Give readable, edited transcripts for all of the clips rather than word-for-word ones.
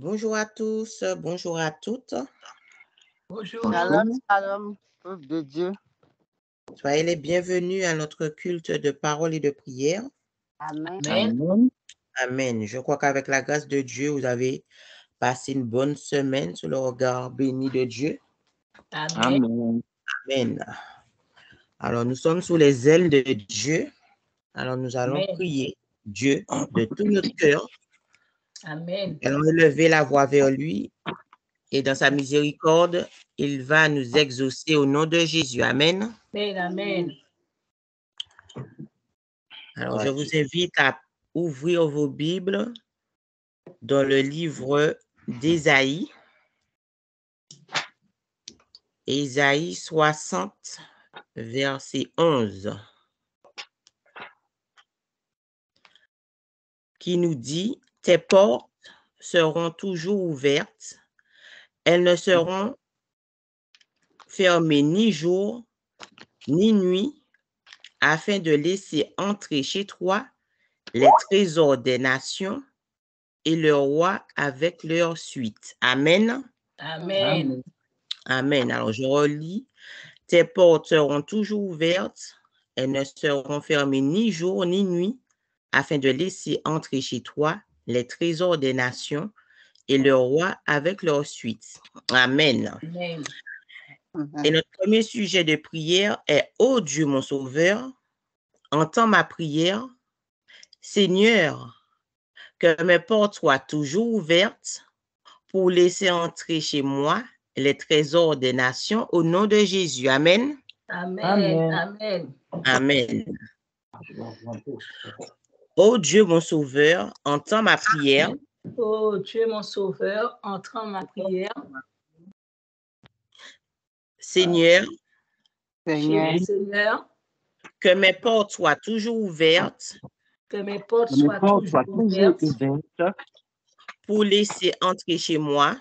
Bonjour à tous, bonjour à toutes. Bonjour. Shalom, shalom, peuple de Dieu. Soyez les bienvenus à notre culte de parole et de prière. Amen. Amen. Amen. Je crois qu'avec la grâce de Dieu, vous avez passé une bonne semaine sous le regard béni de Dieu. Amen. Amen. Alors, nous sommes sous les ailes de Dieu. Alors, nous allons Amen. prier Dieu de tout notre cœur. Amen. Allons élever la voix vers lui et dans sa miséricorde, il va nous exaucer au nom de Jésus. Amen. Amen. Amen. Alors, je vous invite à ouvrir vos Bibles dans le livre d'Ésaïe. Ésaïe 60, verset 11, qui nous dit « Tes portes seront toujours ouvertes, elles ne seront fermées ni jour ni nuit, afin de laisser entrer chez toi les trésors des nations et le roi avec leur suite. » Amen. Amen. Amen. Alors, je relis. Tes portes seront toujours ouvertes, elles ne seront fermées ni jour ni nuit, afin de laisser entrer chez toi les trésors des nations et le roi avec leur suite. Amen. Amen. Et notre premier sujet de prière est « Ô Dieu mon Sauveur, entends ma prière. Seigneur, que mes portes soient toujours ouvertes pour laisser entrer chez moi les trésors des nations au nom de Jésus. » Amen. Amen. Amen. Amen. Ô Dieu mon Sauveur, entends ma prière. Oh Dieu mon Sauveur, entends ma prière. Seigneur, Seigneur, que mes portes soient toujours ouvertes que mes portes soient toujours ouvertes pour laisser entrer chez moi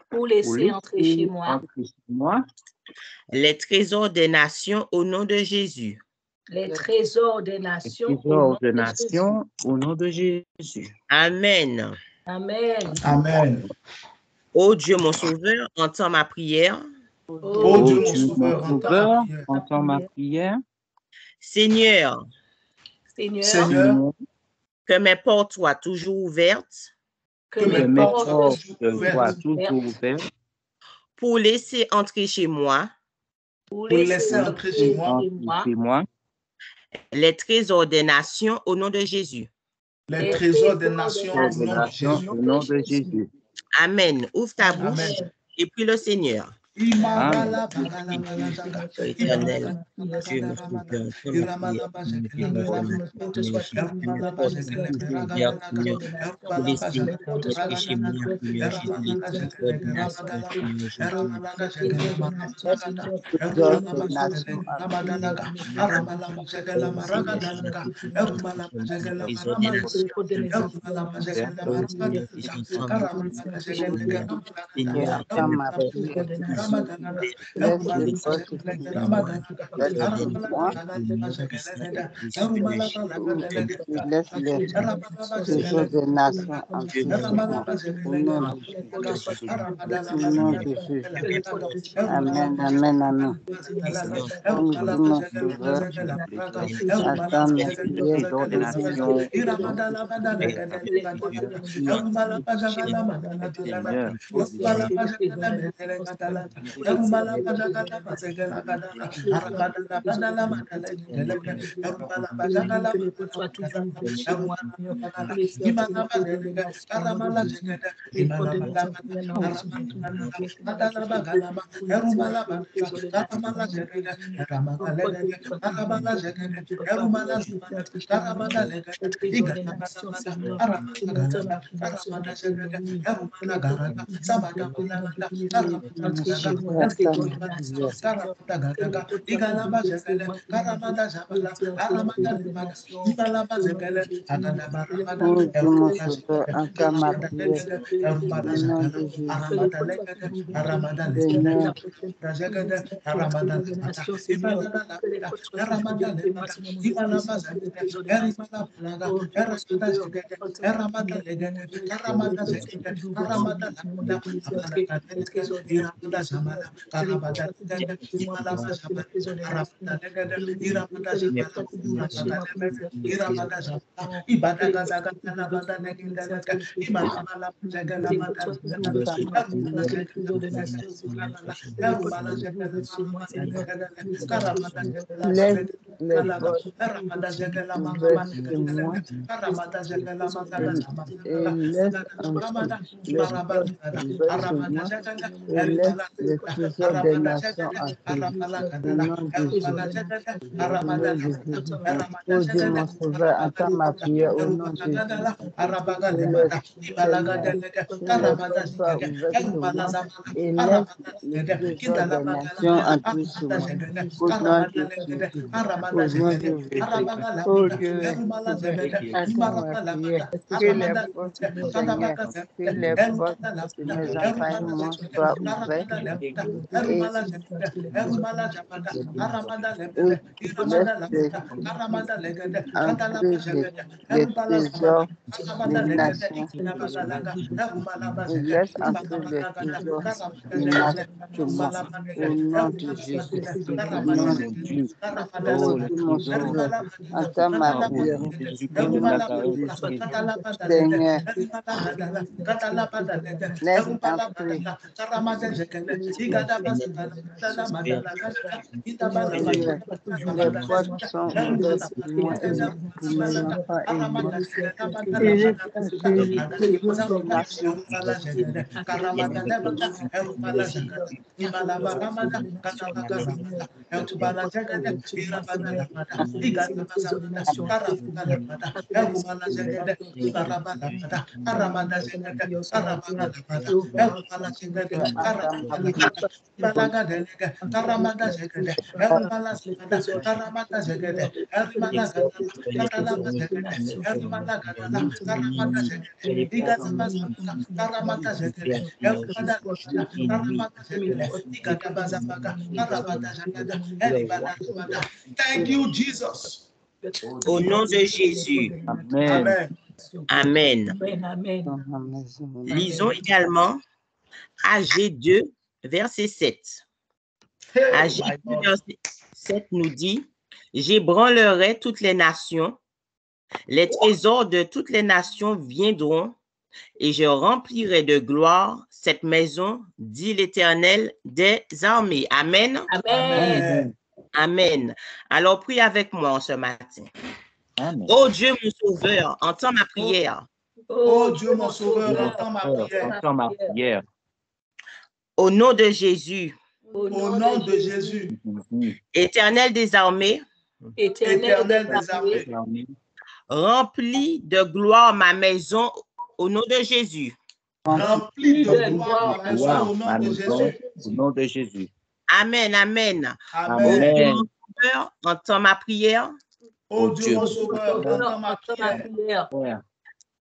pour laisser entrer chez moi les trésors des nations au nom de Jésus. les trésors des nations au nom de Jésus. Amen. Amen. Amen. Ô Dieu mon Sauveur, entends ma prière. Ô Dieu mon Sauveur, entends ma prière. Seigneur, Seigneur, que mes portes soient toujours ouvertes que mes mes portes portes soient soient toujours ouvertes pour laisser entrer chez moi pour laisser entrer chez moi les trésors des nations au nom de Jésus. les trésors des nations au nom de Jésus. Amen. Ouvre ta bouche Amen. et prie le Seigneur. Amen. Éternel, Dieu me souverain, pour laisser entrer chez moi, Seigneur Jésus, les trésors des nations, Amen, amen, amen. Ô Dieu mon Sauveur, attends ma prière dans les nations. Thank you, Jesus. Au nom de Jésus. Amen. Amen. Lisons également Agé 2, verset 7. Agé 2, verset 7 nous dit, « J'ébranlerai toutes les nations, les trésors de toutes les nations viendront, et je remplirai de gloire cette maison, dit l'Éternel des armées. » Amen. Amen. Amen. Alors, prie avec moi ce matin. Amen. Oh Dieu, mon sauveur, entends ma prière. Oh Dieu, mon sauveur, entends ma prière. Entends ma prière. Au nom de Jésus. Au nom de Jésus. Éternel des armées. Éternel des armées. Remplis de gloire ma maison au nom de Jésus. Remplis de gloire ma maison au nom de Jésus. Amen, amen. Amen. Oh Dieu, mon sauveur, entends ma prière. Oh Dieu, mon sauveur, entends ma prière.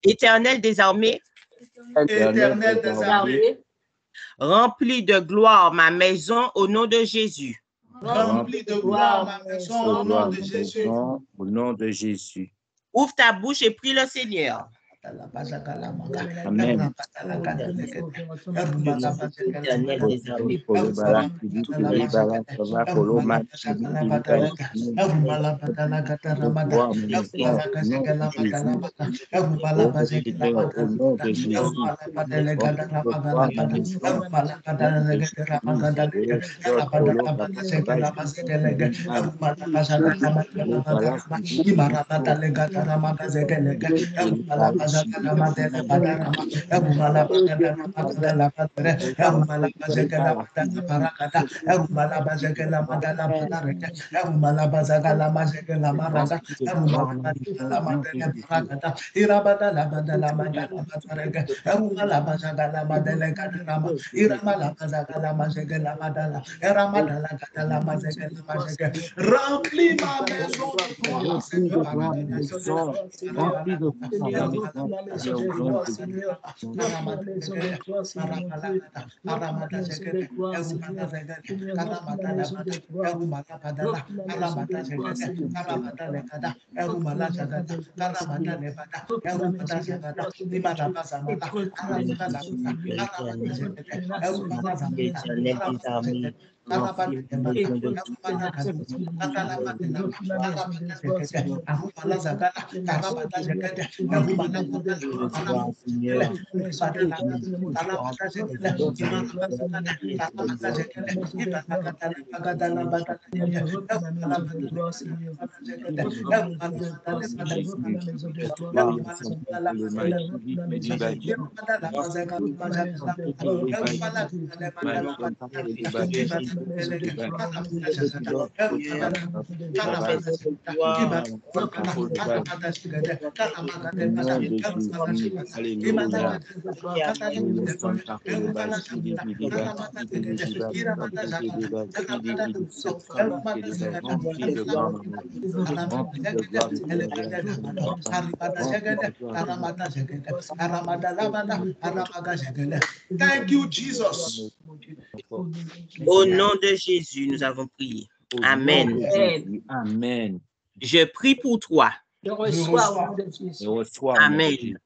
Éternel des armées. Éternel des armées. Remplis de gloire ma maison au nom de Jésus. Remplis de gloire ma maison au nom de Jésus. Au nom de Jésus. Ouvre ta bouche et prie le Seigneur. Amen. Remplis ma maison de gloire, Seigneur. Remplis de gloire ma maison, Seigneur, au nom de Jésus. Éternel des armées, remplis ma maison de Thank you, Jesus. Au nom de Jésus, nous avons prié. Amen. Amen. Je prie pour toi. Je reçois. Amen.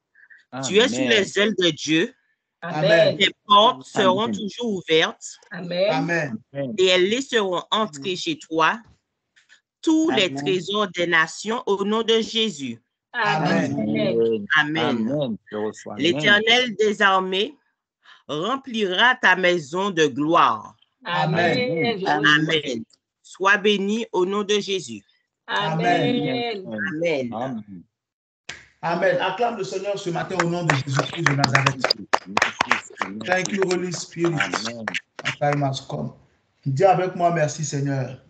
Tu es sur les ailes de Dieu. Amen. Tes portes seront toujours ouvertes. Amen. Et elles laisseront entrer chez toi tous les trésors des nations au nom de Jésus. Amen. Amen. L'Éternel des armées remplira ta maison de gloire. Amen. Amen. Sois béni au nom de Jésus. Amen. Amen. Amen. Acclame le Seigneur ce matin au nom de Jésus-Christ de Nazareth. Thank you, Holy Spirit. My time has come. Dis avec moi, merci Seigneur.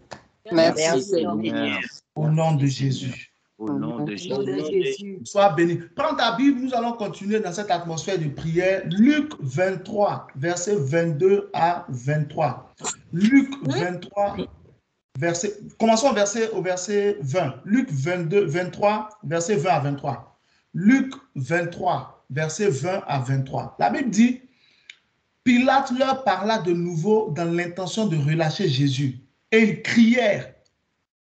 Merci, Seigneur. Au nom de Jésus. Au nom de Jésus. Sois béni. Prends ta Bible, nous allons continuer dans cette atmosphère de prière. Luc 23, versets 22 à 23. Luc 23, commençons au verset 20. Luc 23, verset 20 à 23. Luc 23, verset 20 à 23. La Bible dit, Pilate leur parla de nouveau dans l'intention de relâcher Jésus. Et ils crièrent,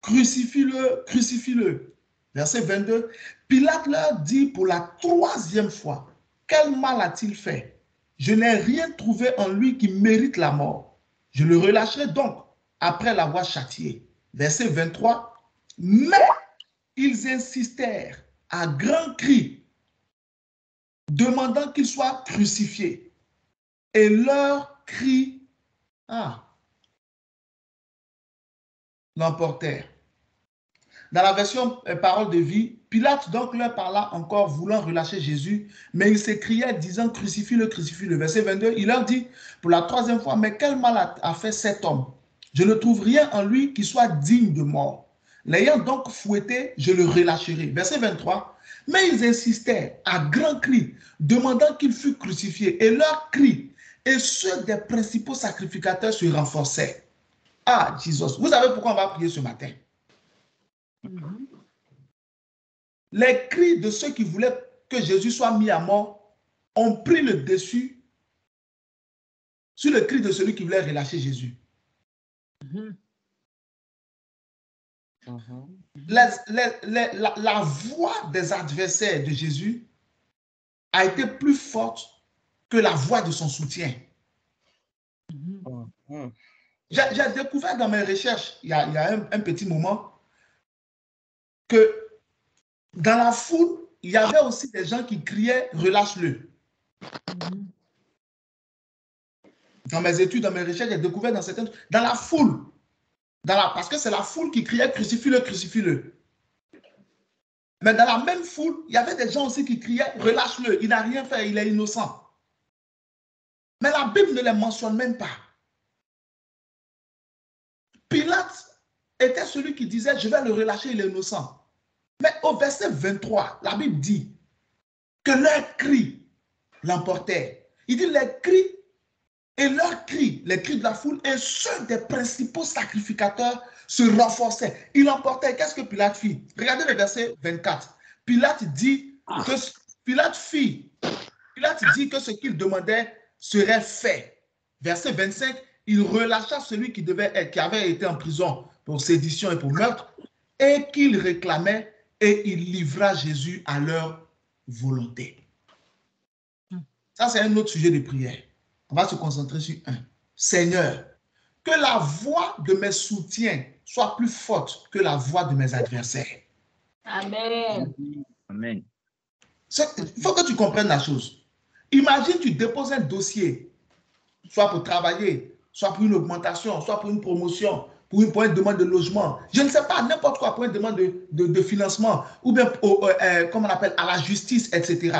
crucifie-le, crucifie-le. Verset 22, Pilate leur dit pour la troisième fois, quel mal a-t-il fait? Je n'ai rien trouvé en lui qui mérite la mort. Je le relâcherai donc après l'avoir châtié. Verset 23, mais ils insistèrent à grands cris, demandant qu'il soit crucifié. Et leurs cris l'emportèrent. Dans la version Parole de vie, Pilate donc leur parla encore, voulant relâcher Jésus, mais il s'écriait disant, crucifie-le, crucifie-le. Verset 22, il leur dit pour la troisième fois, mais quel mal a fait cet homme? Je ne trouve rien en lui qui soit digne de mort. L'ayant donc fouetté, je le relâcherai. Verset 23, mais ils insistaient à grands cris, demandant qu'il fût crucifié. Et leurs cris et ceux des principaux sacrificateurs se renforçaient. Ah, Jésus, vous savez pourquoi on va prier ce matin? Les cris de ceux qui voulaient que Jésus soit mis à mort ont pris le dessus sur le cri de celui qui voulait relâcher Jésus. La voix des adversaires de Jésus a été plus forte que la voix de son soutien. J'ai découvert dans mes recherches, il y a un petit moment, que dans la foule, il y avait aussi des gens qui criaient « relâche-le ». Dans mes études, dans mes recherches, j'ai découvert dans la foule, parce que c'est la foule qui criait « crucifie-le, crucifie-le ». Mais dans la même foule, il y avait des gens aussi qui criaient, relâche-le, il n'a rien fait, il est innocent. Mais la Bible ne les mentionne même pas. Pilate était celui qui disait, je vais le relâcher, il est innocent. Mais au verset 23, la Bible dit que leurs cris l'emportaient. Il dit les cris et leurs cris, les cris de la foule et ceux des principaux sacrificateurs se renforçaient. Il emportait. Qu'est-ce que Pilate fit? Regardez le verset 24. Pilate dit que ce qu'il demandait serait fait. Verset 25, il relâcha celui qui avait été en prison pour sédition et pour meurtre et qu'il réclamait et il livra Jésus à leur volonté. Ça, c'est un autre sujet de prière. On va se concentrer sur un. Seigneur, que la voix de mes soutiens soit plus forte que la voix de mes adversaires. Amen. Amen. Il faut que tu comprennes la chose. Imagine, tu déposes un dossier, soit pour travailler, soit pour une augmentation, soit pour une promotion, pour une demande de logement. Je ne sais pas, n'importe quoi, pour une demande de financement, ou bien, comme on appelle, à la justice, etc.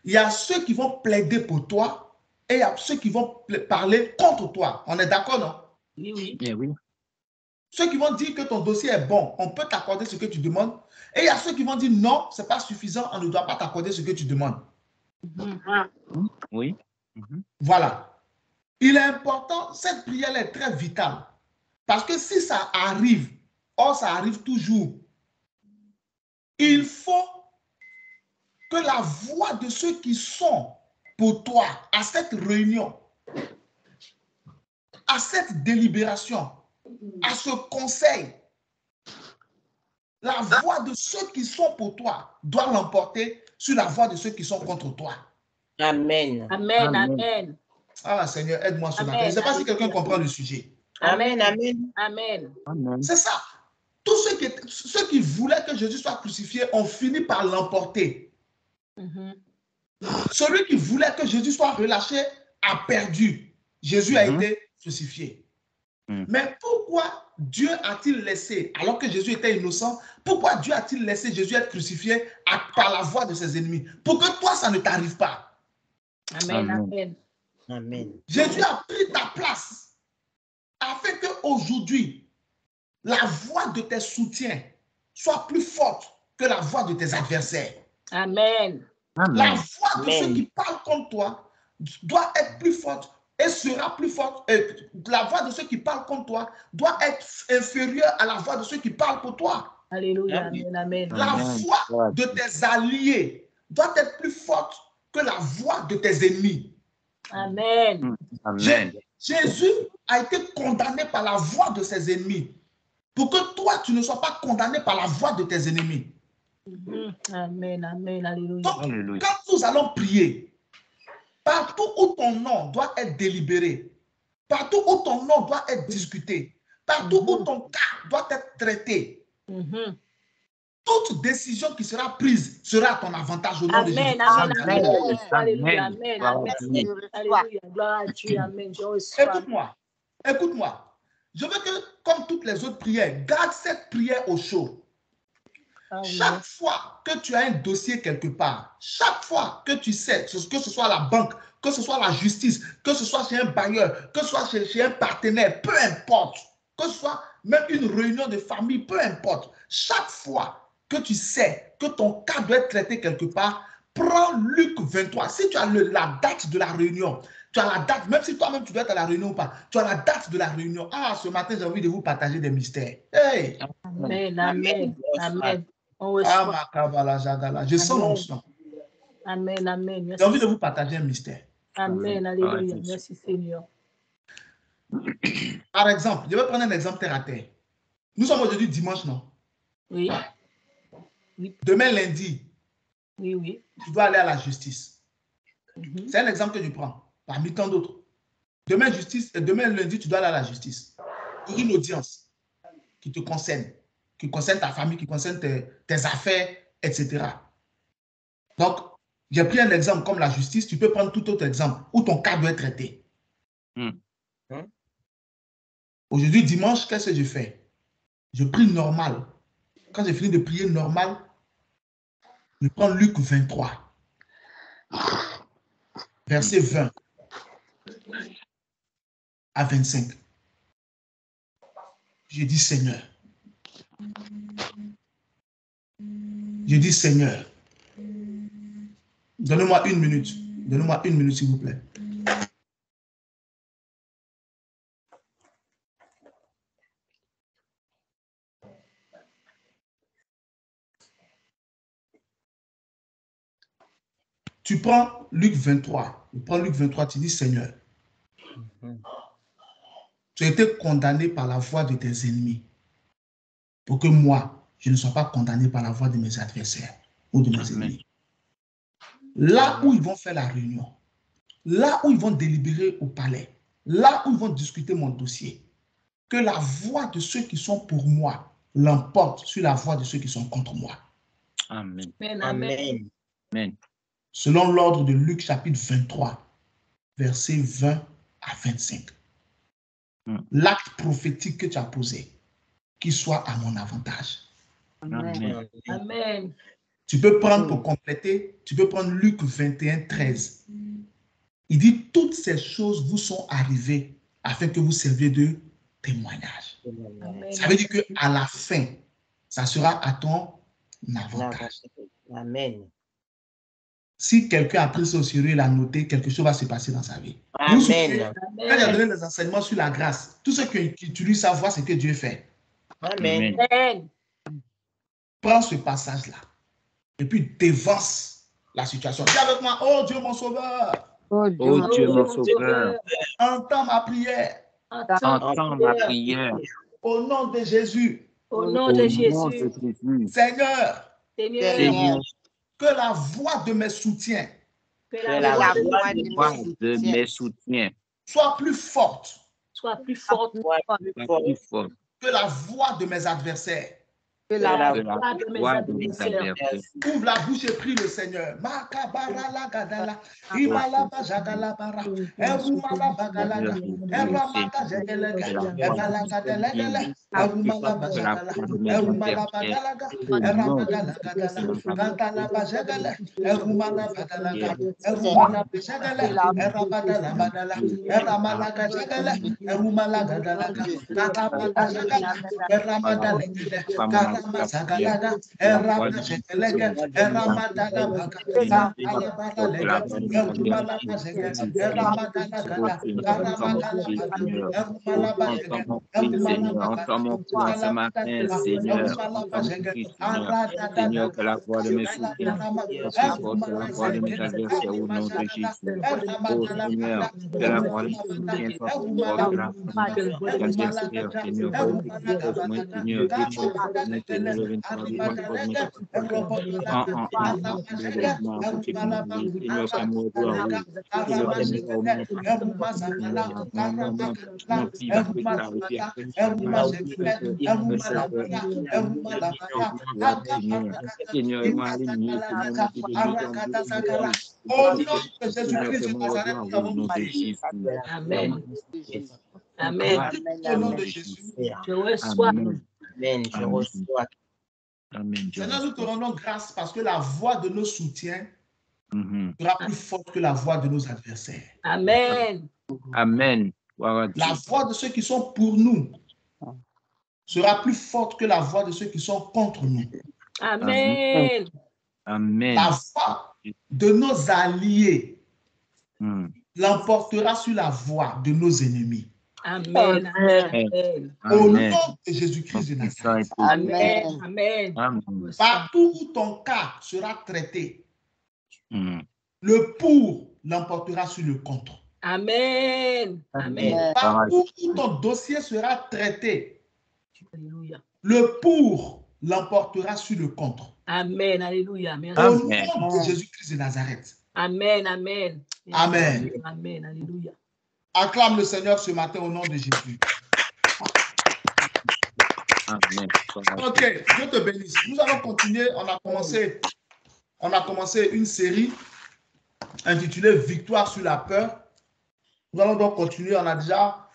Il y a ceux qui vont plaider pour toi et il y a ceux qui vont parler contre toi. On est d'accord, non? Oui, oui. Eh oui. Ceux qui vont dire que ton dossier est bon, on peut t'accorder ce que tu demandes. Et il y a ceux qui vont dire non, ce n'est pas suffisant, on ne doit pas t'accorder ce que tu demandes. Oui. Voilà. Il est important, cette prière est très vitale. Parce que si ça arrive, or ça arrive toujours, il faut que la voix de ceux qui sont pour toi à cette réunion, à cette délibération, à ce conseil, la voix de ceux qui sont pour toi doit l'emporter sur la voix de ceux qui sont contre toi. Amen. Amen. Amen. Ah Seigneur, aide-moi ce matin. Je ne sais pas si quelqu'un comprend le sujet. Amen. Amen. Amen. Amen. C'est ça. Tous ceux qui voulaient que Jésus soit crucifié ont fini par l'emporter. Celui qui voulait que Jésus soit relâché a perdu. Jésus a été crucifié. Mais pourquoi Dieu a-t-il laissé, alors que Jésus était innocent, pourquoi Dieu a-t-il laissé Jésus être crucifié par la voix de ses ennemis? Pour que toi, ça ne t'arrive pas. Amen. Amen. Amen. Jésus a pris ta place afin qu'aujourd'hui, la voix de tes soutiens soit plus forte que la voix de tes adversaires. Amen. La voix de ceux qui parlent contre toi doit être plus forte et sera plus forte. La voix de ceux qui parlent contre toi doit être inférieure à la voix de ceux qui parlent pour toi. Alléluia. Amen. Amen. La voix de tes alliés doit être plus forte que la voix de tes ennemis. Amen. Amen. Jésus a été condamné par la voix de ses ennemis pour que toi, tu ne sois pas condamné par la voix de tes ennemis. Amen. Amen. Alléluia. Donc, quand nous allons prier, partout où ton nom doit être délibéré, partout où ton nom doit être discuté, partout où ton cas doit être traité, toute décision qui sera prise sera à ton avantage au nom de Jésus. Amen. Alléluia. Amen. Alléluia. Gloire à Dieu. Amen. Écoute-moi. Je veux que, comme toutes les autres prières, garde cette prière au chaud. Chaque fois que tu as un dossier quelque part, chaque fois que tu sais, que ce soit la banque, que ce soit la justice, que ce soit chez un bailleur, que ce soit chez un partenaire, peu importe, que ce soit même une réunion de famille, peu importe, chaque fois que tu sais que ton cas doit être traité quelque part, prends Luc 23. Si tu as la date de la réunion, tu as la date, même si toi-même tu dois être à la réunion ou pas, tu as la date de la réunion. Ah, ce matin, j'ai envie de vous partager des mystères. Hey! Amen. Amen. Amen. Ah, ma kabbalah, jagala. Je sens l'onction. Amen. Amen. J'ai envie de vous partager un mystère. Amen. Alléluia. Merci Seigneur. Par exemple, je vais prendre un exemple terre à terre. Nous sommes aujourd'hui dimanche, non? Oui. Demain, lundi, oui. tu dois aller à la justice. C'est un exemple que je prends, parmi tant d'autres. Demain, lundi, tu dois aller à la justice. Pour une audience qui te concerne, qui concerne ta famille, qui concerne tes affaires, etc. Donc, j'ai pris un exemple comme la justice. Tu peux prendre tout autre exemple où ton cas doit être traité. Aujourd'hui, dimanche, qu'est-ce que je fais? Je prie normal. Quand j'ai fini de prier normal, Je prends Luc 23, verset 20 à 25. Je dis Seigneur. Je dis Seigneur. Donnez-moi une minute. Donnez-moi une minute, s'il vous plaît. Tu prends Luc 23. Tu prends Luc 23, tu dis Seigneur. Tu as été condamné par la voix de tes ennemis pour que moi, je ne sois pas condamné par la voix de mes adversaires ou de mes ennemis. Là où ils vont faire la réunion, là où ils vont délibérer au palais, là où ils vont discuter mon dossier, que la voix de ceux qui sont pour moi l'emporte sur la voix de ceux qui sont contre moi. Amen. Amen. Amen. Selon l'ordre de Luc chapitre 23, versets 20 à 25. L'acte prophétique que tu as posé, qu'il soit à mon avantage. Amen. Amen. Tu peux prendre pour compléter, tu peux prendre Luc 21, 13. Il dit, toutes ces choses vous sont arrivées afin que vous serviez de témoignage. Amen. Ça veut dire qu'à la fin, ça sera à ton avantage. Amen. Si quelqu'un a pris ça au sérieux, il a noté, quelque chose va se passer dans sa vie. Amen. Quand il a donné des enseignements sur la grâce, tout ce qui utilise sa voix, c'est que Dieu fait. Amen. Amen. Prends ce passage-là et puis dévance la situation. Dis avec moi, oh Dieu mon sauveur, Oh Oh Dieu, Dieu, mon sauveur, entends ma prière entends ma prière. au nom de Jésus. Au nom Au de nom de Jésus. Jésus. Seigneur, Seigneur, Seigneur, que la voix de mes soutiens que Que la voix de voix Dieu de voix mes de soutiens mes soutiens soit plus forte soit plus forte soit plus soit fort plus forte que la voix de mes adversaires. que que la la que la voix de mes voix de mes adversaires. adversaires. Ouvre la bouche et prie le Seigneur. Makabara la gadala, imala bajagala bara, erumala bagalaga, eramaka jegelega, ebalaga delegele, erumala bajagala, erumala bagalaga, erabagala gadala, gantala bajagala, erumala bagalaga, erumala bajagala, erabadala badala, eramala gajagala, erumala gadalaga, garabada jagala, eramadala gede, garama zagalaga, erama jegelega, eramadala baga, gantala baralega, erumala bajega, eramadala gada, garamagala baga, erumala bajega, erumala baga, Entends mon cri ce matin, Seigneur. Entends mon cri, Seigneur. Seigneur, que la voix de mes soutiens soit plus forte que la voix de mes adversaires au nom de Jésus. Oh Seigneur, que la voix de mes soutiens soit plus forte que la voix de mes adversaires. Seigneur, dépose-moi, Seigneur, dépose-moi, Seigneur, le 23, dépose-moi, en côté privé. Seigneur, fais-moi voir où. Seigneur, fais-moi voir mon fils va se clarifier après Seigneur, et moi aligné, Seigneur, mon Dieu de mieux en mieux. Au nom de Jésus-Christ de Nazareth, nous avons Au nom de prié. Jésus. Amen. Amen. Au nom de Jésus. Je reçois. Amen. Amen. Je reçois. Amen. Seigneur, nous te rendons grâce parce que la voix de nos soutiens sera plus forte que la voix de nos adversaires. Amen. Amen. La voix de ceux qui sont pour nous sera plus forte que la voix de ceux qui sont contre nous. Amen. Amen. La voix de nos alliés l'emportera sur la voix de nos ennemis. Amen. Amen. Au nom de Jésus-Christ de Nazareth. Amen. Amen. Partout où ton cas sera traité, le pour l'emportera sur le contre. Amen. Amen. Partout où ton dossier sera traité, Alléluia. le pour l'emportera sur le contre. Amen. Alléluia. Merci. Au nom de Jésus-Christ de Nazareth. Amen. Amen. Amen. Amen. Alléluia. Acclame le Seigneur ce matin au nom de Jésus. Amen. Ok, Dieu te bénisse. Nous allons continuer. On a commencé une série intitulée Victoire sur la peur. Nous allons donc continuer. On a déjà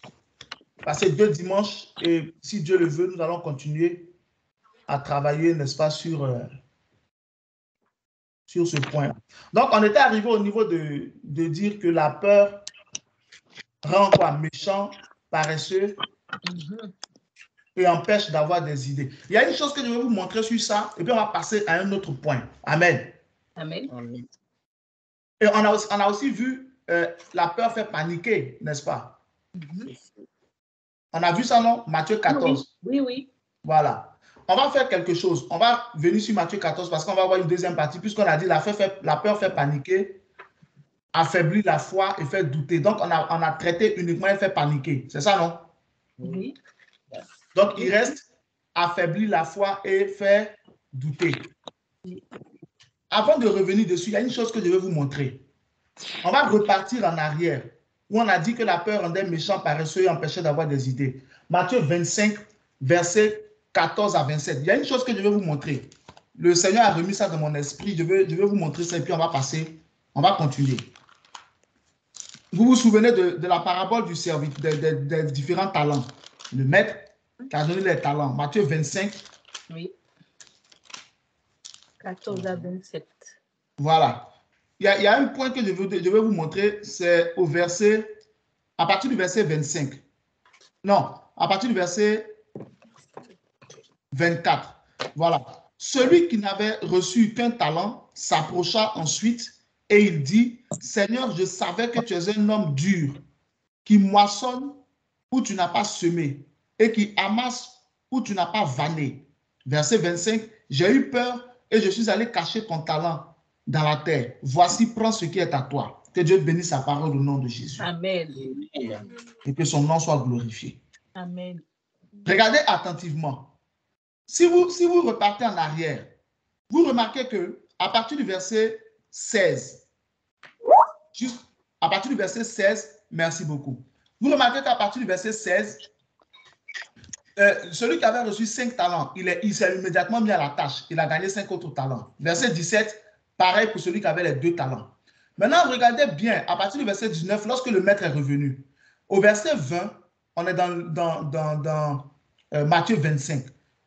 passé 2 dimanches et si Dieu le veut, nous allons continuer à travailler, n'est-ce pas, sur sur ce point. Donc, on était arrivé au niveau de dire que la peur rend quoi? Méchant, paresseux et empêche d'avoir des idées. Il y a une chose que je vais vous montrer sur ça et puis on va passer à un autre point. Amen. Amen. Et on a aussi vu la peur fait paniquer, n'est-ce pas? On a vu ça, non? Matthieu 14. Oui. Voilà. On va faire quelque chose. On va venir sur Matthieu 14 parce qu'on va avoir une deuxième partie puisqu'on a dit la peur fait paniquer, affaiblit la foi et fait douter. Donc, on a traité uniquement et fait paniquer. C'est ça, non? Oui. Donc, il reste affaiblir la foi et fait douter. Avant de revenir dessus, il y a une chose que je vais vous montrer. On va repartir en arrière où on a dit que la peur rendait méchant, paresseux et empêchait d'avoir des idées. Matthieu 25, versets 14 à 27. Il y a une chose que je vais vous montrer. Le Seigneur a remis ça dans mon esprit. Je vais vous montrer ça et puis on va passer. On va continuer. Vous vous souvenez de la parabole du serviteur, des différents talents. Le maître qui a donné les talents. Matthieu 25. Oui. 14 à 27. Voilà. Il y a un point que je vais vous montrer. C'est à partir du verset 25. Non, à partir du verset 24. Voilà. Celui qui n'avait reçu qu'un talent s'approcha ensuite et il dit, Seigneur, je savais que tu es un homme dur, qui moissonne où tu n'as pas semé et qui amasse où tu n'as pas vanné. Verset 25, j'ai eu peur et je suis allé cacher ton talent dans la terre. Voici, prends ce qui est à toi. Que Dieu bénisse sa parole au nom de Jésus. Amen. Et que son nom soit glorifié. Amen. Regardez attentivement. Si vous repartez en arrière, vous remarquez que à partir du verset 16, juste à partir du verset 16, merci beaucoup. Vous remarquez qu'à partir du verset 16, celui qui avait reçu 5 talents, il s'est immédiatement mis à la tâche. Il a gagné 5 autres talents. Verset 17, pareil pour celui qui avait les 2 talents. Maintenant, regardez bien, à partir du verset 19, lorsque le maître est revenu, au verset 20, on est dans Matthieu 25.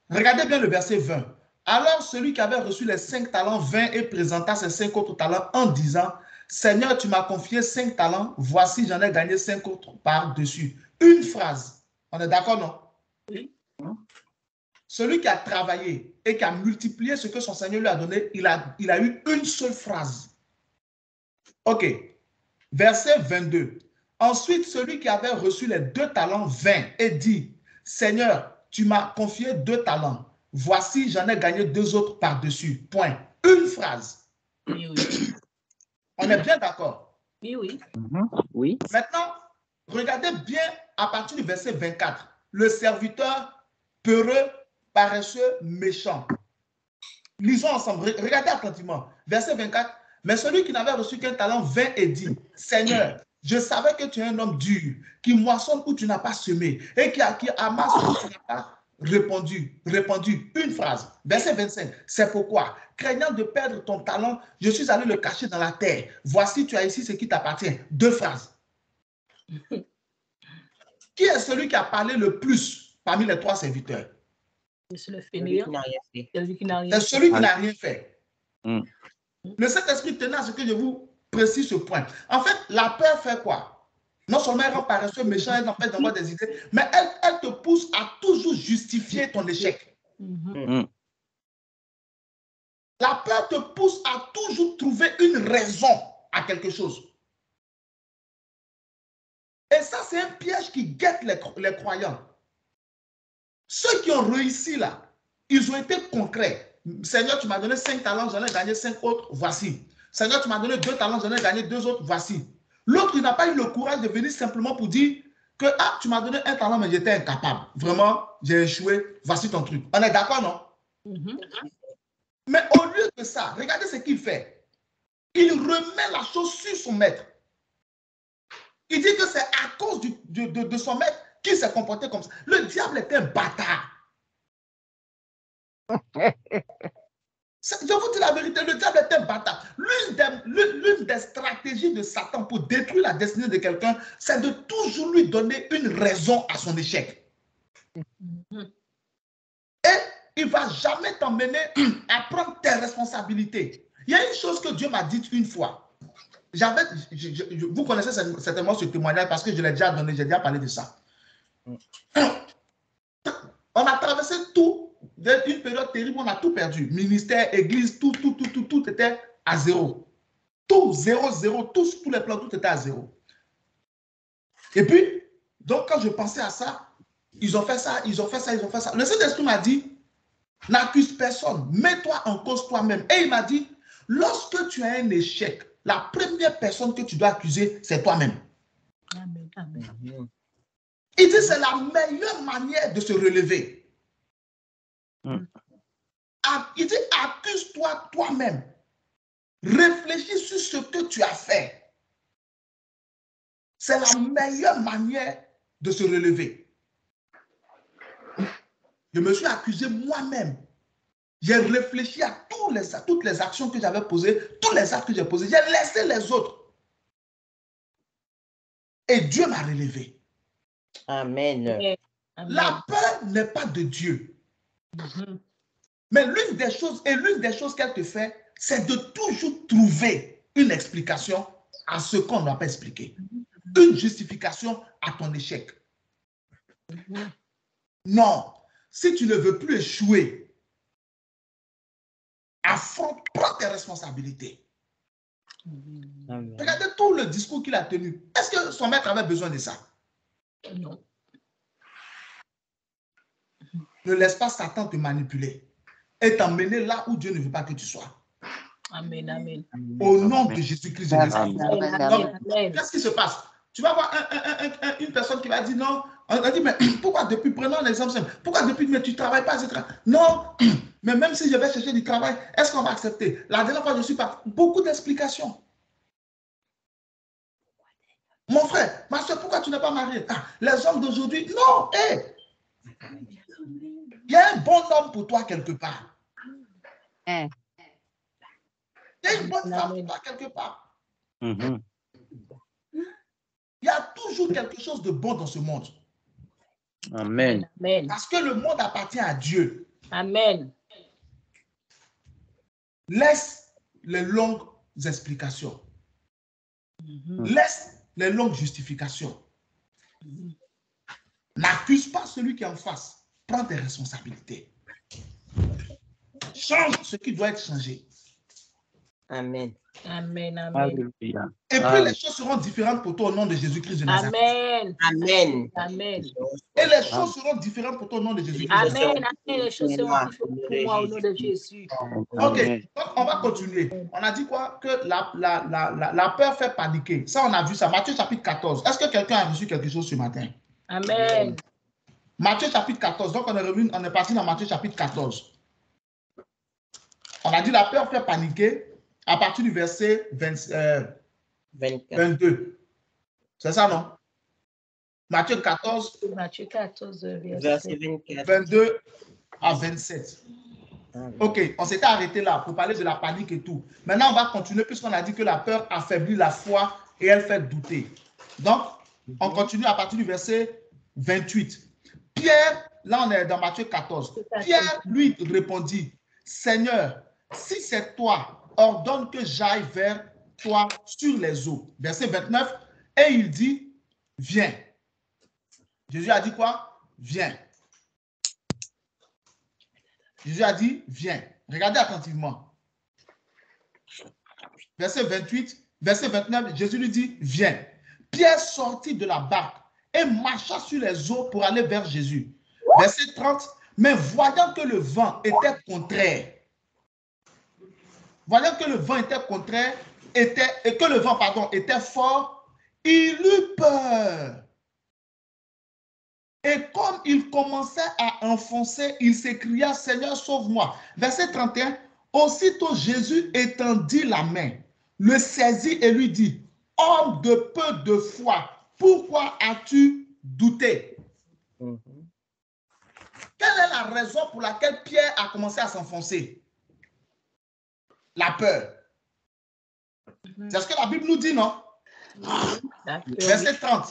Regardez bien le verset 20. Alors, celui qui avait reçu les 5 talents vint et présenta ses 5 autres talents en disant, Seigneur, tu m'as confié 5 talents, voici, j'en ai gagné 5 autres par-dessus. Une phrase. On est d'accord, non? Oui. Celui qui a travaillé et qui a multiplié ce que son Seigneur lui a donné, il a eu une seule phrase. OK. Verset 22. Ensuite, celui qui avait reçu les 2 talents vint et dit, Seigneur, tu m'as confié 2 talents. Voici, j'en ai gagné 2 autres par-dessus. Point. Une phrase. Oui. On est bien d'accord? Oui. Oui. Maintenant, regardez bien à partir du verset 24. Le serviteur peureux, paresseux, méchant. Lisons ensemble. Regardez attentivement. Verset 24. Mais celui qui n'avait reçu qu'un talent vint et dit, Seigneur, je savais que tu es un homme dur, qui moissonne où tu n'as pas semé et qui amasse où tu n'as pas répandu. Une phrase. Verset 25. C'est pourquoi, craignant de perdre ton talent, je suis allé le cacher dans la terre. Voici, tu as ici ce qui t'appartient. 2 phrases. Qui est celui qui a parlé le plus parmi les 3 serviteurs? C'est le fainéant. C'est celui qui n'a rien fait. Le Saint-Esprit tenait à ce que je vous précise ce point. En fait, la peur fait quoi? Non seulement elle rend paresseux, méchant, elle empêche d'avoir des idées, mais elle te pousse à toujours justifier ton échec. La peur te pousse à toujours trouver une raison à quelque chose. Et ça, c'est un piège qui guette les croyants. Ceux qui ont réussi là, ils ont été concrets. Seigneur, tu m'as donné 5 talents, j'en ai gagné 5 autres, voici. Seigneur, tu m'as donné 2 talents, j'en ai gagné 2 autres, voici. L'autre, il n'a pas eu le courage de venir simplement pour dire que tu m'as donné un talent, mais j'étais incapable. Vraiment, j'ai échoué, voici ton truc. On est d'accord, non? Mais au lieu de ça, regardez ce qu'il fait. Il remet la chose sur son maître. Il dit que c'est à cause de son maître qu'il s'est comporté comme ça. Le diable est un bâtard. Je vous dis la vérité, le diable est un bâtard. L'une des stratégies de Satan pour détruire la destinée de quelqu'un, c'est de toujours lui donner une raison à son échec. Et il ne va jamais t'emmener à prendre tes responsabilités. Il y a une chose que Dieu m'a dite une fois. Vous connaissez certainement ce témoignage parce que je l'ai déjà donné, j'ai déjà parlé de ça. On a traversé tout, une période terrible, on a tout perdu. Ministère, église, tout était à zéro. Tout, zéro, tous les plans, tout était à zéro. Et puis, donc quand je pensais à ça, ils ont fait ça. Le Saint-Esprit m'a dit, n'accuse personne, mets-toi en cause toi-même. Et il m'a dit, lorsque tu as un échec, la première personne que tu dois accuser, c'est toi-même. Amen. Amen. Il dit, c'est la meilleure manière de se relever. Il dit, accuse-toi toi-même. Réfléchis sur ce que tu as fait. C'est la meilleure manière de se relever. Je me suis accusé moi-même. J'ai réfléchi à toutes les actions que j'avais posées, tous les actes que j'ai posés. J'ai laissé les autres. Et Dieu m'a relevé. Amen. La peur n'est pas de Dieu. Mais l'une des choses qu'elle te fait, c'est de toujours trouver une explication à ce qu'on n'a pas expliqué. Une justification à ton échec. Non. Si tu ne veux plus échouer, affronte, prends tes responsabilités. Amen. Regardez tout le discours qu'il a tenu. Est-ce que son maître avait besoin de ça? Non. Ne laisse pas Satan te manipuler et t'emmener là où Dieu ne veut pas que tu sois. Amen, amen. Au nom de Jésus-Christ de Nazareth. Amen. Qu'est-ce qui se passe? Tu vas voir une personne qui va dire non. On a dit, mais pourquoi depuis, prenons l'exemple simple, pourquoi depuis, mais tu ne travailles pas, etc. Non, mais même si je vais chercher du travail, est-ce qu'on va accepter? La dernière fois, je suis parti. Beaucoup d'explications. Mon frère, ma soeur, pourquoi tu n'es pas marié? Ah, les hommes d'aujourd'hui, non, hé! Il y a un bon homme pour toi quelque part. Il y a une bonne femme pour toi quelque part. Il y a toujours quelque chose de bon dans ce monde. Amen. Parce que le monde appartient à Dieu. Amen. Laisse les longues explications. Laisse les longues justifications. N'accuse pas celui qui est en face. Prends tes responsabilités. Change ce qui doit être changé. Amen. Amen. Amen. Alléluia. Et puis les choses seront différentes pour toi au nom de Jésus-Christ de Nazareth. Amen. Amen. Amen. Et les choses seront différentes pour toi au nom de Jésus-Christ. Amen. Amen. Les choses seront différentes pour moi au nom de Jésus. Ok, donc on va continuer. On a dit quoi? Que la peur fait paniquer. Ça, on a vu ça. Matthieu chapitre 14. Est-ce que quelqu'un a reçu quelque chose ce matin? Amen. Matthieu chapitre 14. Donc on est parti dans Matthieu chapitre 14. On a dit la peur fait paniquer à partir du verset 22. C'est ça, non? Matthieu 14. Matthieu 14, Verset 24. 22 à 27. Ok, on s'était arrêté là pour parler de la panique et tout. Maintenant, on va continuer puisqu'on a dit que la peur affaiblit la foi et elle fait douter. Donc, on continue à partir du verset 28. Pierre, là on est dans Matthieu 14. Pierre lui répondit, Seigneur, si c'est toi, ordonne que j'aille vers toi sur les eaux. Verset 29, et il dit, viens. Jésus a dit quoi? Viens. Jésus a dit, viens. Regardez attentivement. Verset 28, verset 29, Jésus lui dit, viens. Pierre sortit de la barque et marcha sur les eaux pour aller vers Jésus. Verset 30, mais voyant que le vent était contraire, et que le vent, était fort, il eut peur. Et comme il commençait à enfoncer, il s'écria, Seigneur, sauve-moi. Verset 31, aussitôt Jésus étendit la main, le saisit et lui dit, homme de peu de foi, pourquoi as-tu douté? Quelle est la raison pour laquelle Pierre a commencé à s'enfoncer? La peur. C'est ce que la Bible nous dit, non? Verset 30.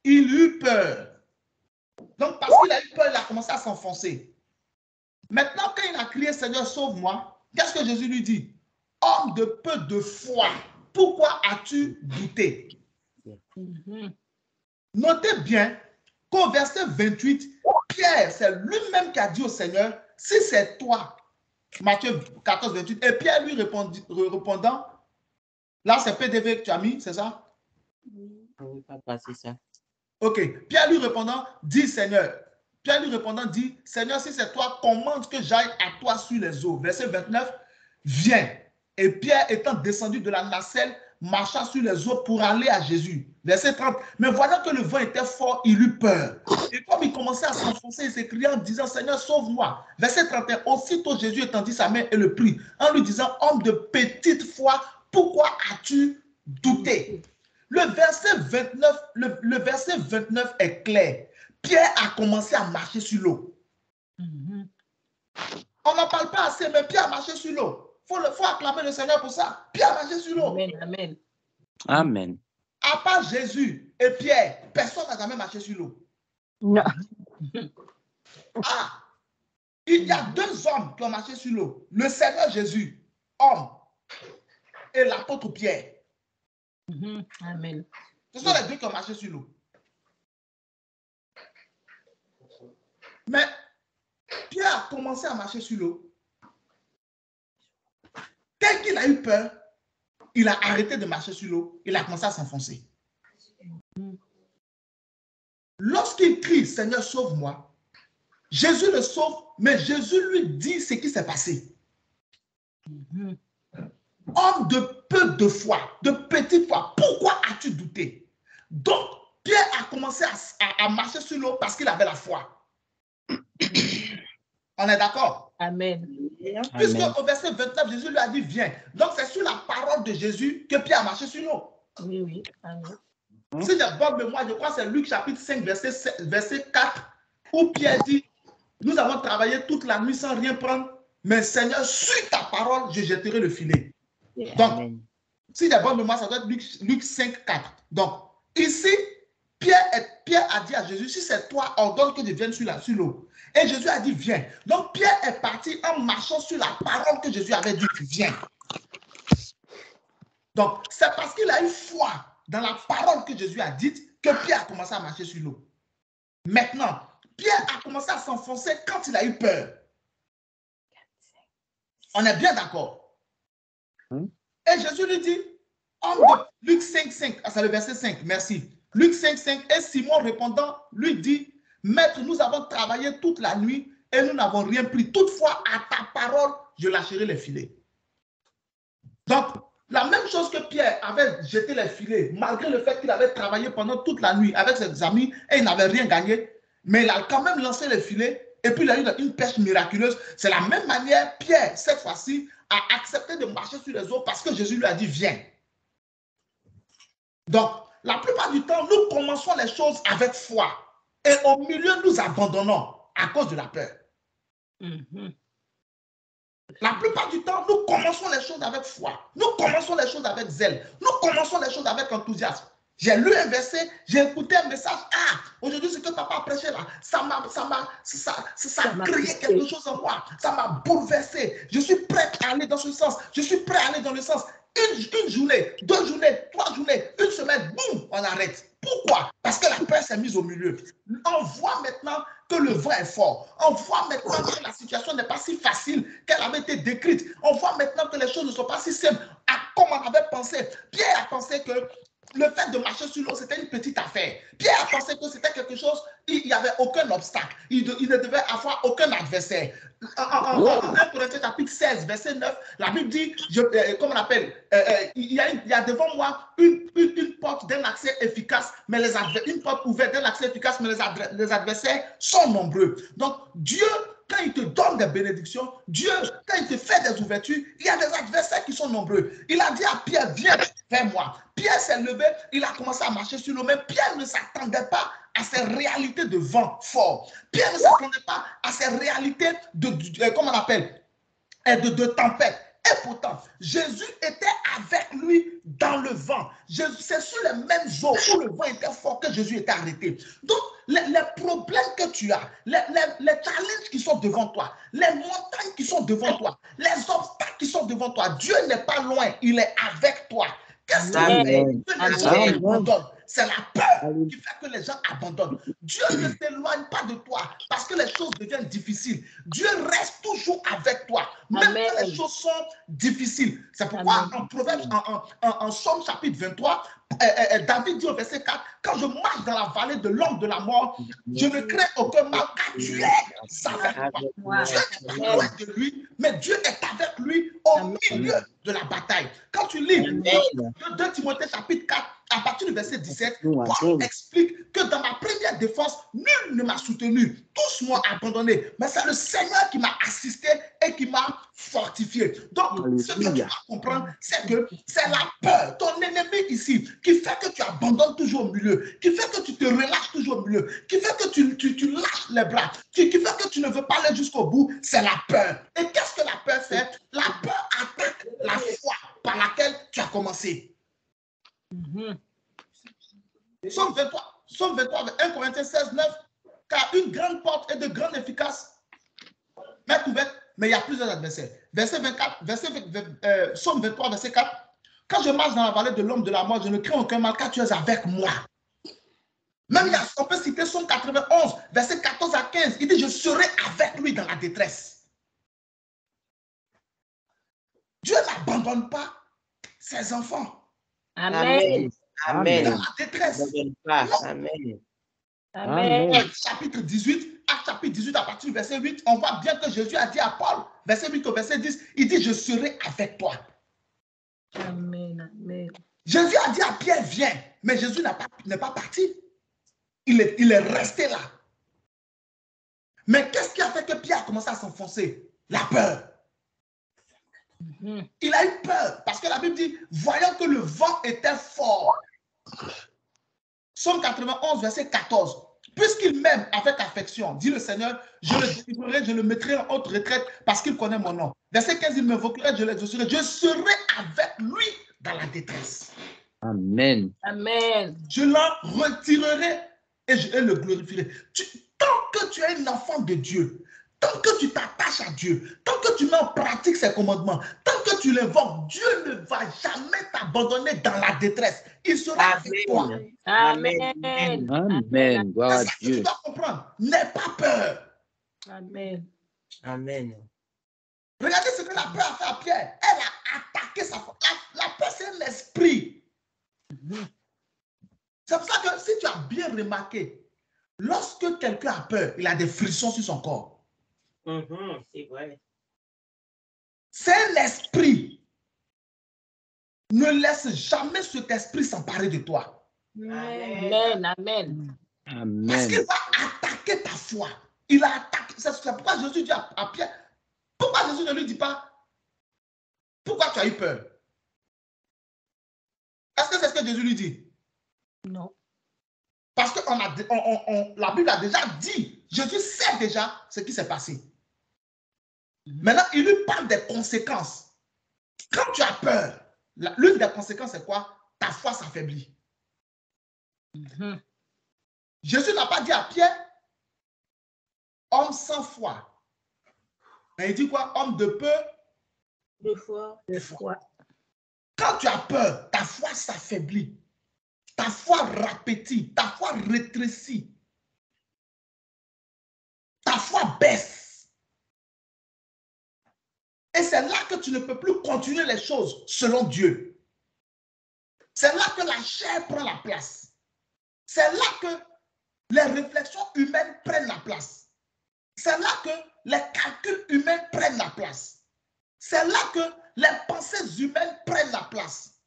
Il eut peur. Donc, parce qu'il a eu peur, il a commencé à s'enfoncer. Maintenant, quand il a crié, Seigneur, sauve-moi, qu'est-ce que Jésus lui dit? homme de peu de foi, pourquoi as-tu douté? Notez bien qu'au verset 28, Pierre, c'est lui-même qui a dit au Seigneur, si c'est toi, Matthieu 14, 28, et Pierre lui répondant, là c'est PDV que tu as mis, c'est ça? Oui, papa, c'est ça. Ok, Pierre lui répondant, dit Seigneur, Pierre lui répondant dit, Seigneur, si c'est toi, commande que j'aille à toi sur les eaux. Verset 29, viens. Et Pierre étant descendu de la nacelle, marcha sur les eaux pour aller à Jésus. Verset 30, mais voyant que le vent était fort, il eut peur. Et comme il commençait à s'enfoncer, il s'écria en disant, Seigneur, sauve-moi. Verset 31, aussitôt Jésus étendit sa main et le prit, en lui disant, homme de petite foi, pourquoi as-tu douté? Le verset 29 est clair. Pierre a commencé à marcher sur l'eau. On n'en parle pas assez, mais Pierre a marché sur l'eau. Il faut acclamer le Seigneur pour ça. Pierre a marché sur l'eau. Amen, amen. Amen. À part Jésus et Pierre, personne n'a jamais marché sur l'eau. Non. Ah, il y a deux hommes qui ont marché sur l'eau. Le Seigneur Jésus, homme, et l'apôtre Pierre. Amen. Ce sont les deux qui ont marché sur l'eau. Mais Pierre a commencé à marcher sur l'eau. Dès qu'il a eu peur, il a arrêté de marcher sur l'eau. Il a commencé à s'enfoncer. Lorsqu'il crie, Seigneur, sauve-moi, Jésus le sauve, mais Jésus lui dit ce qui s'est passé. Homme de peu de foi, de petite foi, pourquoi as-tu douté? Donc, Pierre a commencé à marcher sur l'eau parce qu'il avait la foi. On est d'accord? Amen. Puisque au verset 29, Jésus lui a dit, viens. Donc, c'est sur la parole de Jésus que Pierre a marché sur l'eau. Oui, oui. Amen. Si j'ai bonne mémoire, je crois que c'est Luc chapitre 5, verset 4, où Pierre dit, nous avons travaillé toute la nuit sans rien prendre, mais Seigneur, sur ta parole, je jetterai le filet. Donc, si j'ai bonne mémoire, ça doit être Luc 5, 4. Donc, ici, Pierre a dit à Jésus, si c'est toi, ordonne que je vienne sur l'eau. Et Jésus a dit, viens. Donc, Pierre est parti en marchant sur la parole que Jésus avait dit, viens. Donc, c'est parce qu'il a eu foi dans la parole que Jésus a dite que Pierre a commencé à marcher sur l'eau. Maintenant, Pierre a commencé à s'enfoncer quand il a eu peur. On est bien d'accord. Et Jésus lui dit, homme de Luc 5, 5, c'est le verset 5, merci. Luc 5, 5, et Simon répondant lui dit, Maître, nous avons travaillé toute la nuit et nous n'avons rien pris. Toutefois, à ta parole, je lâcherai les filets. Donc, la même chose que Pierre avait jeté les filets, malgré le fait qu'il avait travaillé pendant toute la nuit avec ses amis et il n'avait rien gagné, mais il a quand même lancé les filets et puis il a eu une pêche miraculeuse. C'est la même manière, Pierre, cette fois-ci, a accepté de marcher sur les eaux parce que Jésus lui a dit, viens. Donc, la plupart du temps, nous commençons les choses avec foi et au milieu, nous abandonnons à cause de la peur. La plupart du temps, nous commençons les choses avec foi. Nous commençons les choses avec zèle. Nous commençons les choses avec enthousiasme. J'ai lu un verset, j'ai écouté un message. Ah, aujourd'hui, ce que papa a prêché là, ça a créé quelque chose en moi. Ça m'a bouleversé. Je suis prêt à aller dans ce sens. Je suis prêt à aller dans le sens. Une journée, 2 journées, 3 journées, une semaine, boum, on arrête. Pourquoi? Parce que la peur s'est mise au milieu. On voit maintenant que le vent est fort. On voit maintenant que la situation n'est pas si facile qu'elle avait été décrite. On voit maintenant que les choses ne sont pas si simples comme on avait pensé. Pierre a pensé que le fait de marcher sur l'eau, c'était une petite affaire. Pierre a pensé que c'était quelque chose, il n'y avait aucun obstacle. Il ne devait avoir aucun adversaire. En 1 Corinthiens chapitre 16, verset 9, la Bible dit, comment on appelle, il y a devant moi une porte d'un accès efficace, mais une porte ouverte d'un accès efficace, mais les adversaires sont nombreux. Donc, Dieu, quand il te donne des bénédictions, Dieu, quand il te fait des ouvertures, il y a des adversaires qui sont nombreux. Il a dit à Pierre, viens vers moi. Pierre s'est levé, il a commencé à marcher sur l'eau, mais Pierre ne s'attendait pas à ces réalités de vent fort. Pierre ne s'attendait pas à ces réalités comment on appelle, de tempête. Et pourtant, Jésus était avec lui dans le vent. C'est sur les mêmes eaux où le vent était fort que Jésus était arrêté. Donc, les problèmes que tu as, les challenges qui sont devant toi, les montagnes qui sont devant toi, les obstacles qui sont devant toi, Dieu n'est pas loin, il est avec toi. Qu'est-ce qui fait que les gens abandonnent? C'est la peur qui fait que les gens abandonnent. Dieu ne s'éloigne pas de toi parce que les choses deviennent difficiles. Dieu reste toujours avec toi, même quand les choses sont difficiles. C'est pourquoi en Proverbes, en Somme chapitre 23, David dit au verset 4, quand je marche dans la vallée de l'ombre de la mort, je ne crains aucun mal car tu es avec moi. Dieu n'est pas loin de lui, mais Dieu est avec lui au milieu de la bataille. Quand tu lis 2 Timothée chapitre 4, à partir du verset 17, Paul explique que dans ma première défense, nul ne m'a soutenu. Tous m'ont abandonné. Mais c'est le Seigneur qui m'a assisté et qui m'a fortifié. Donc, ce que tu dois comprendre, c'est que c'est la peur, ton ennemi ici, qui fait que tu abandonnes toujours au milieu, qui fait que tu te relâches toujours au milieu, qui fait que tu lâches les bras, qui fait que tu ne veux pas aller jusqu'au bout. C'est la peur. Et qu'est-ce que la peur fait? La peur attaque la foi par laquelle tu as commencé. Somme 23, 1 Corinthiens 16, 9, car une grande porte est de grande efficace, mais ouverte, mais il y a plusieurs adversaires. Verset 24, Somme 23, verset 4, quand je marche dans la vallée de l'homme de la mort, je ne crains aucun mal car tu es avec moi. Même on peut citer Somme 91, verset 14 à 15, il dit je serai avec lui dans la détresse. Dieu n'abandonne pas ses enfants. Amen. Amen. Dans la détresse. Amen. Amen. Acte chapitre 18, à partir du verset 8, on voit bien que Jésus a dit à Paul, verset 8 au verset 10, il dit, je serai avec toi. Amen. Amen. Jésus a dit à Pierre, viens, mais Jésus n'est pas parti. Il est resté là. Mais qu'est-ce qui a fait que Pierre a commencé à s'enfoncer? La peur. Il a eu peur parce que la Bible dit, voyant que le vent était fort. Somme 91, verset 14. Puisqu'il m'aime avec affection, dit le Seigneur, je le délivrerai, je le mettrai en haute retraite parce qu'il connaît mon nom. Verset 15, il m'invoquerait, je l'exaucerai. Je serai avec lui dans la détresse. Amen. Amen. Je l'en retirerai et je le glorifierai. Tant que tu es un enfant de Dieu, tant que tu t'attaches à Dieu, tant que tu mets en pratique ses commandements, tant que tu l'invoques, Dieu ne va jamais t'abandonner dans la détresse. Il sera avec toi. Amen. Amen. Gloire à C'est ce que tu Dieu. dois comprendre. N'aie pas peur. Amen. Amen. Regardez ce que la peur a fait à Pierre. Elle a attaqué sa foi. La peur, c'est un esprit. C'est pour ça que si tu as bien remarqué, lorsque quelqu'un a peur, il a des frissons sur son corps. C'est vrai. C'est un esprit. Ne laisse jamais cet esprit s'emparer de toi. Amen. Amen. Parce qu'il va attaquer ta foi. Il a attaqué. C'est pourquoi Jésus dit à Pierre, pourquoi Jésus ne lui dit pas, pourquoi tu as eu peur? Est-ce que c'est ce que Jésus lui dit? Non. Parce que la Bible a déjà dit, Jésus sait déjà ce qui s'est passé. Maintenant, il lui parle des conséquences. Quand tu as peur, l'une des conséquences, c'est quoi? Ta foi s'affaiblit. Jésus n'a pas dit à Pierre, homme sans foi. Mais il dit quoi? Homme de peu. De foi. Quand tu as peur, ta foi s'affaiblit. Ta foi rapetit. Ta foi rétrécit. Ta foi baisse. Et c'est là que tu ne peux plus continuer les choses selon Dieu. C'est là que la chair prend la place. C'est là que les réflexions humaines prennent la place. C'est là que les calculs humains prennent la place. C'est là que les pensées humaines prennent la place.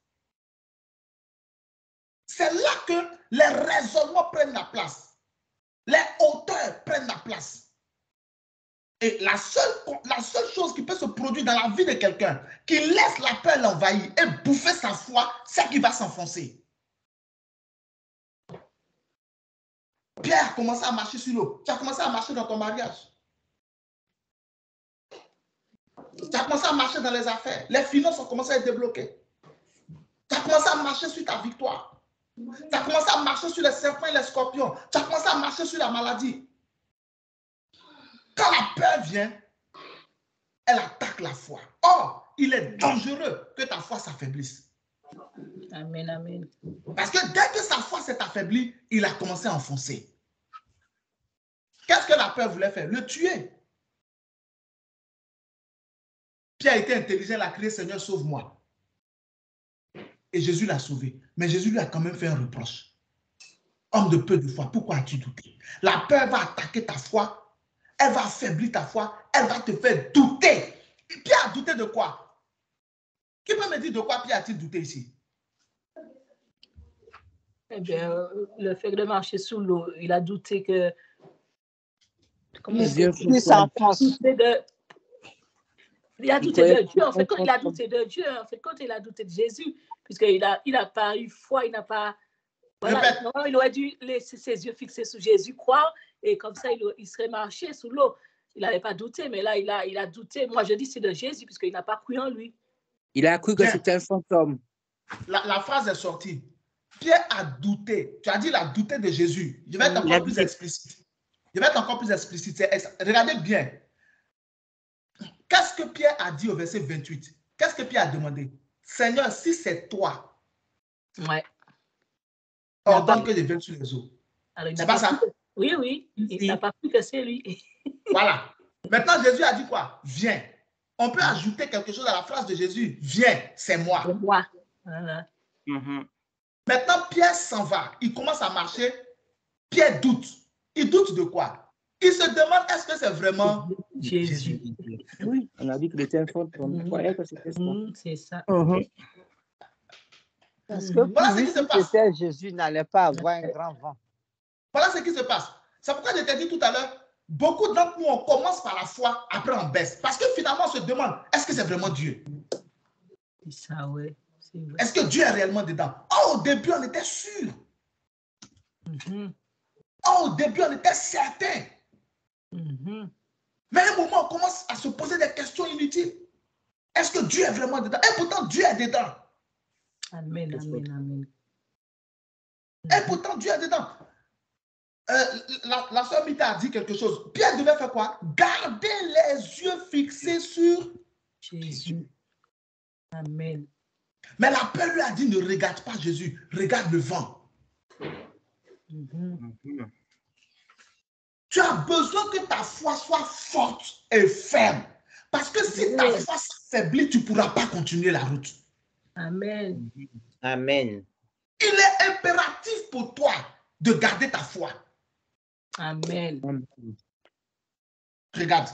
C'est là que les raisonnements prennent la place. Les hauteurs prennent la place. Et la seule chose qui peut se produire dans la vie de quelqu'un qui laisse la peur l'envahir et bouffer sa foi, c'est qu'il va s'enfoncer. Pierre a commencé à marcher sur l'eau. Tu as commencé à marcher dans ton mariage. Tu as commencé à marcher dans les affaires. Les finances ont commencé à être débloquées. Tu as commencé à marcher sur ta victoire. Tu as commencé à marcher sur les serpents et les scorpions. Tu as commencé à marcher sur la maladie. Quand la peur vient, elle attaque la foi. Or, il est dangereux que ta foi s'affaiblisse. Amen, amen. Parce que dès que sa foi s'est affaiblie, il a commencé à enfoncer. Qu'est-ce que la peur voulait faire? Le tuer. Pierre était intelligent, il a crié, Seigneur, sauve-moi. Et Jésus l'a sauvé. Mais Jésus lui a quand même fait un reproche. Homme de peu de foi, pourquoi as-tu douté? La peur va attaquer ta foi, elle va affaiblir ta foi, elle va te faire douter. Pierre a douté de quoi? Qui peut me dire de quoi Pierre a-t-il douté ici? Eh bien, le fait de marcher sous l'eau, il a douté que... Il s'enfonce. Il a douté de Dieu. En fait, quand il a douté de Dieu, en fait, quand il a douté de Jésus, puisqu'il n'a pas eu foi, il n'a pas... Voilà, il aurait dû laisser ses yeux fixés sur Jésus, croire, et comme ça, il serait marché sous l'eau. Il n'avait pas douté, mais là, il a douté. Moi, je dis c'est de Jésus, puisqu'il n'a pas cru en lui. Il a cru que c'était un fantôme. La phrase est sortie. Pierre a douté. Tu as dit il a douté de Jésus. Je vais être encore plus explicite. Regardez bien. Qu'est-ce que Pierre a dit au verset 28? Qu'est-ce que Pierre a demandé? Seigneur, si c'est toi, ordonne que je vienne sur les eaux. C'est pas ça? Oui, oui. Il n'a pas cru que c'est lui. Voilà. Maintenant, Jésus a dit quoi? Viens. On peut ajouter quelque chose à la phrase de Jésus. Viens, c'est moi. C'est moi. Voilà. Maintenant, Pierre s'en va. Il commence à marcher. Pierre doute. Il doute de quoi? Il se demande, est-ce que c'est vraiment Jésus? Oui, on a dit qu'il était un fantôme. Il croyait que c'était ça. C'est ça. Parce que voilà ce qui se passe. Jésus n'allait pas avoir un grand vent. Voilà ce qui se passe. C'est pourquoi je t'ai dit tout à l'heure, beaucoup d'entre nous, on commence par la foi, après on baisse. Parce que finalement, on se demande, est-ce que c'est vraiment Dieu? C'est ça, oui. Est-ce que Dieu est réellement dedans? Oh, au début, on était sûr. Oh, au début, on était certain. Mais à un moment, on commence à se poser des questions inutiles. Est-ce que Dieu est vraiment dedans? Et pourtant, Dieu est dedans. Amen, amen, amen. Et pourtant, Dieu est dedans. La sœur Mita a dit quelque chose. Pierre devait faire quoi? Garder les yeux fixés sur Jésus. Amen. Mais la peur lui a dit, ne regarde pas Jésus, regarde le vent. Tu as besoin que ta foi soit forte et ferme. Parce que si ta foi s'affaiblit, tu ne pourras pas continuer la route. Amen. Amen. Il est impératif pour toi de garder ta foi. Amen. Regarde.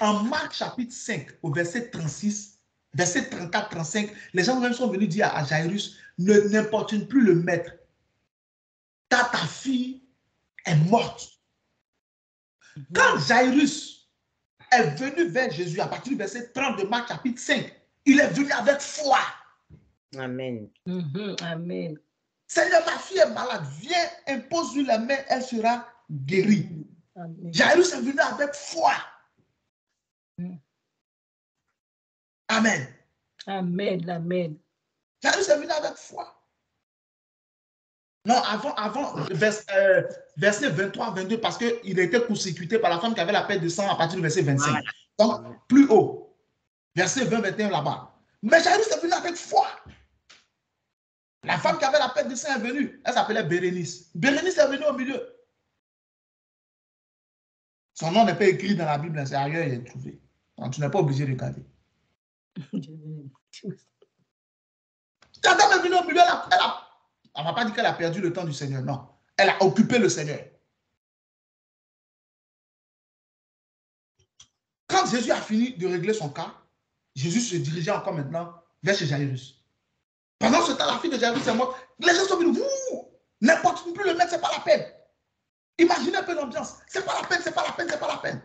En Marc chapitre 5, au verset 36, verset 34-35, les gens même sont venus dire à Jairus, ne n'importune plus le maître, car ta fille est morte. Quand Jairus est venu vers Jésus, à partir du verset 30 de Marc chapitre 5, il est venu avec foi. Amen. Amen. Seigneur, ma fille est malade, viens, impose-lui la main, elle sera guérie. Amen. Jairus est venu avec foi. Amen. Amen. Amen. Jairus est venu avec foi. Non, avant verset 23-22, parce qu'il a été court-circuité par la femme qui avait la perte de sang à partir du verset 25. Donc, plus haut. Verset 20-21 là-bas. Mais Jairus est venu avec foi. La femme qui avait la perte de sang est venue. Elle s'appelait Bérénice. Bérénice est venue au milieu. Son nom n'est pas écrit dans la Bible, c'est ailleurs, il est trouvé. Donc, tu n'es pas obligé de regarder. La dame est venue au milieu, elle ne va pas dire qu'elle a perdu le temps du Seigneur, non. Elle a occupé le Seigneur. Quand Jésus a fini de régler son cas, Jésus se dirigeait encore maintenant vers chez Jairus. Pendant ce temps, la fille de Jairus est morte. Les gens sont venus, n'importe plus le mettre, ce n'est pas la peine. Imaginez un peu l'ambiance. Ce n'est pas la peine, ce n'est pas la peine, ce n'est pas la peine.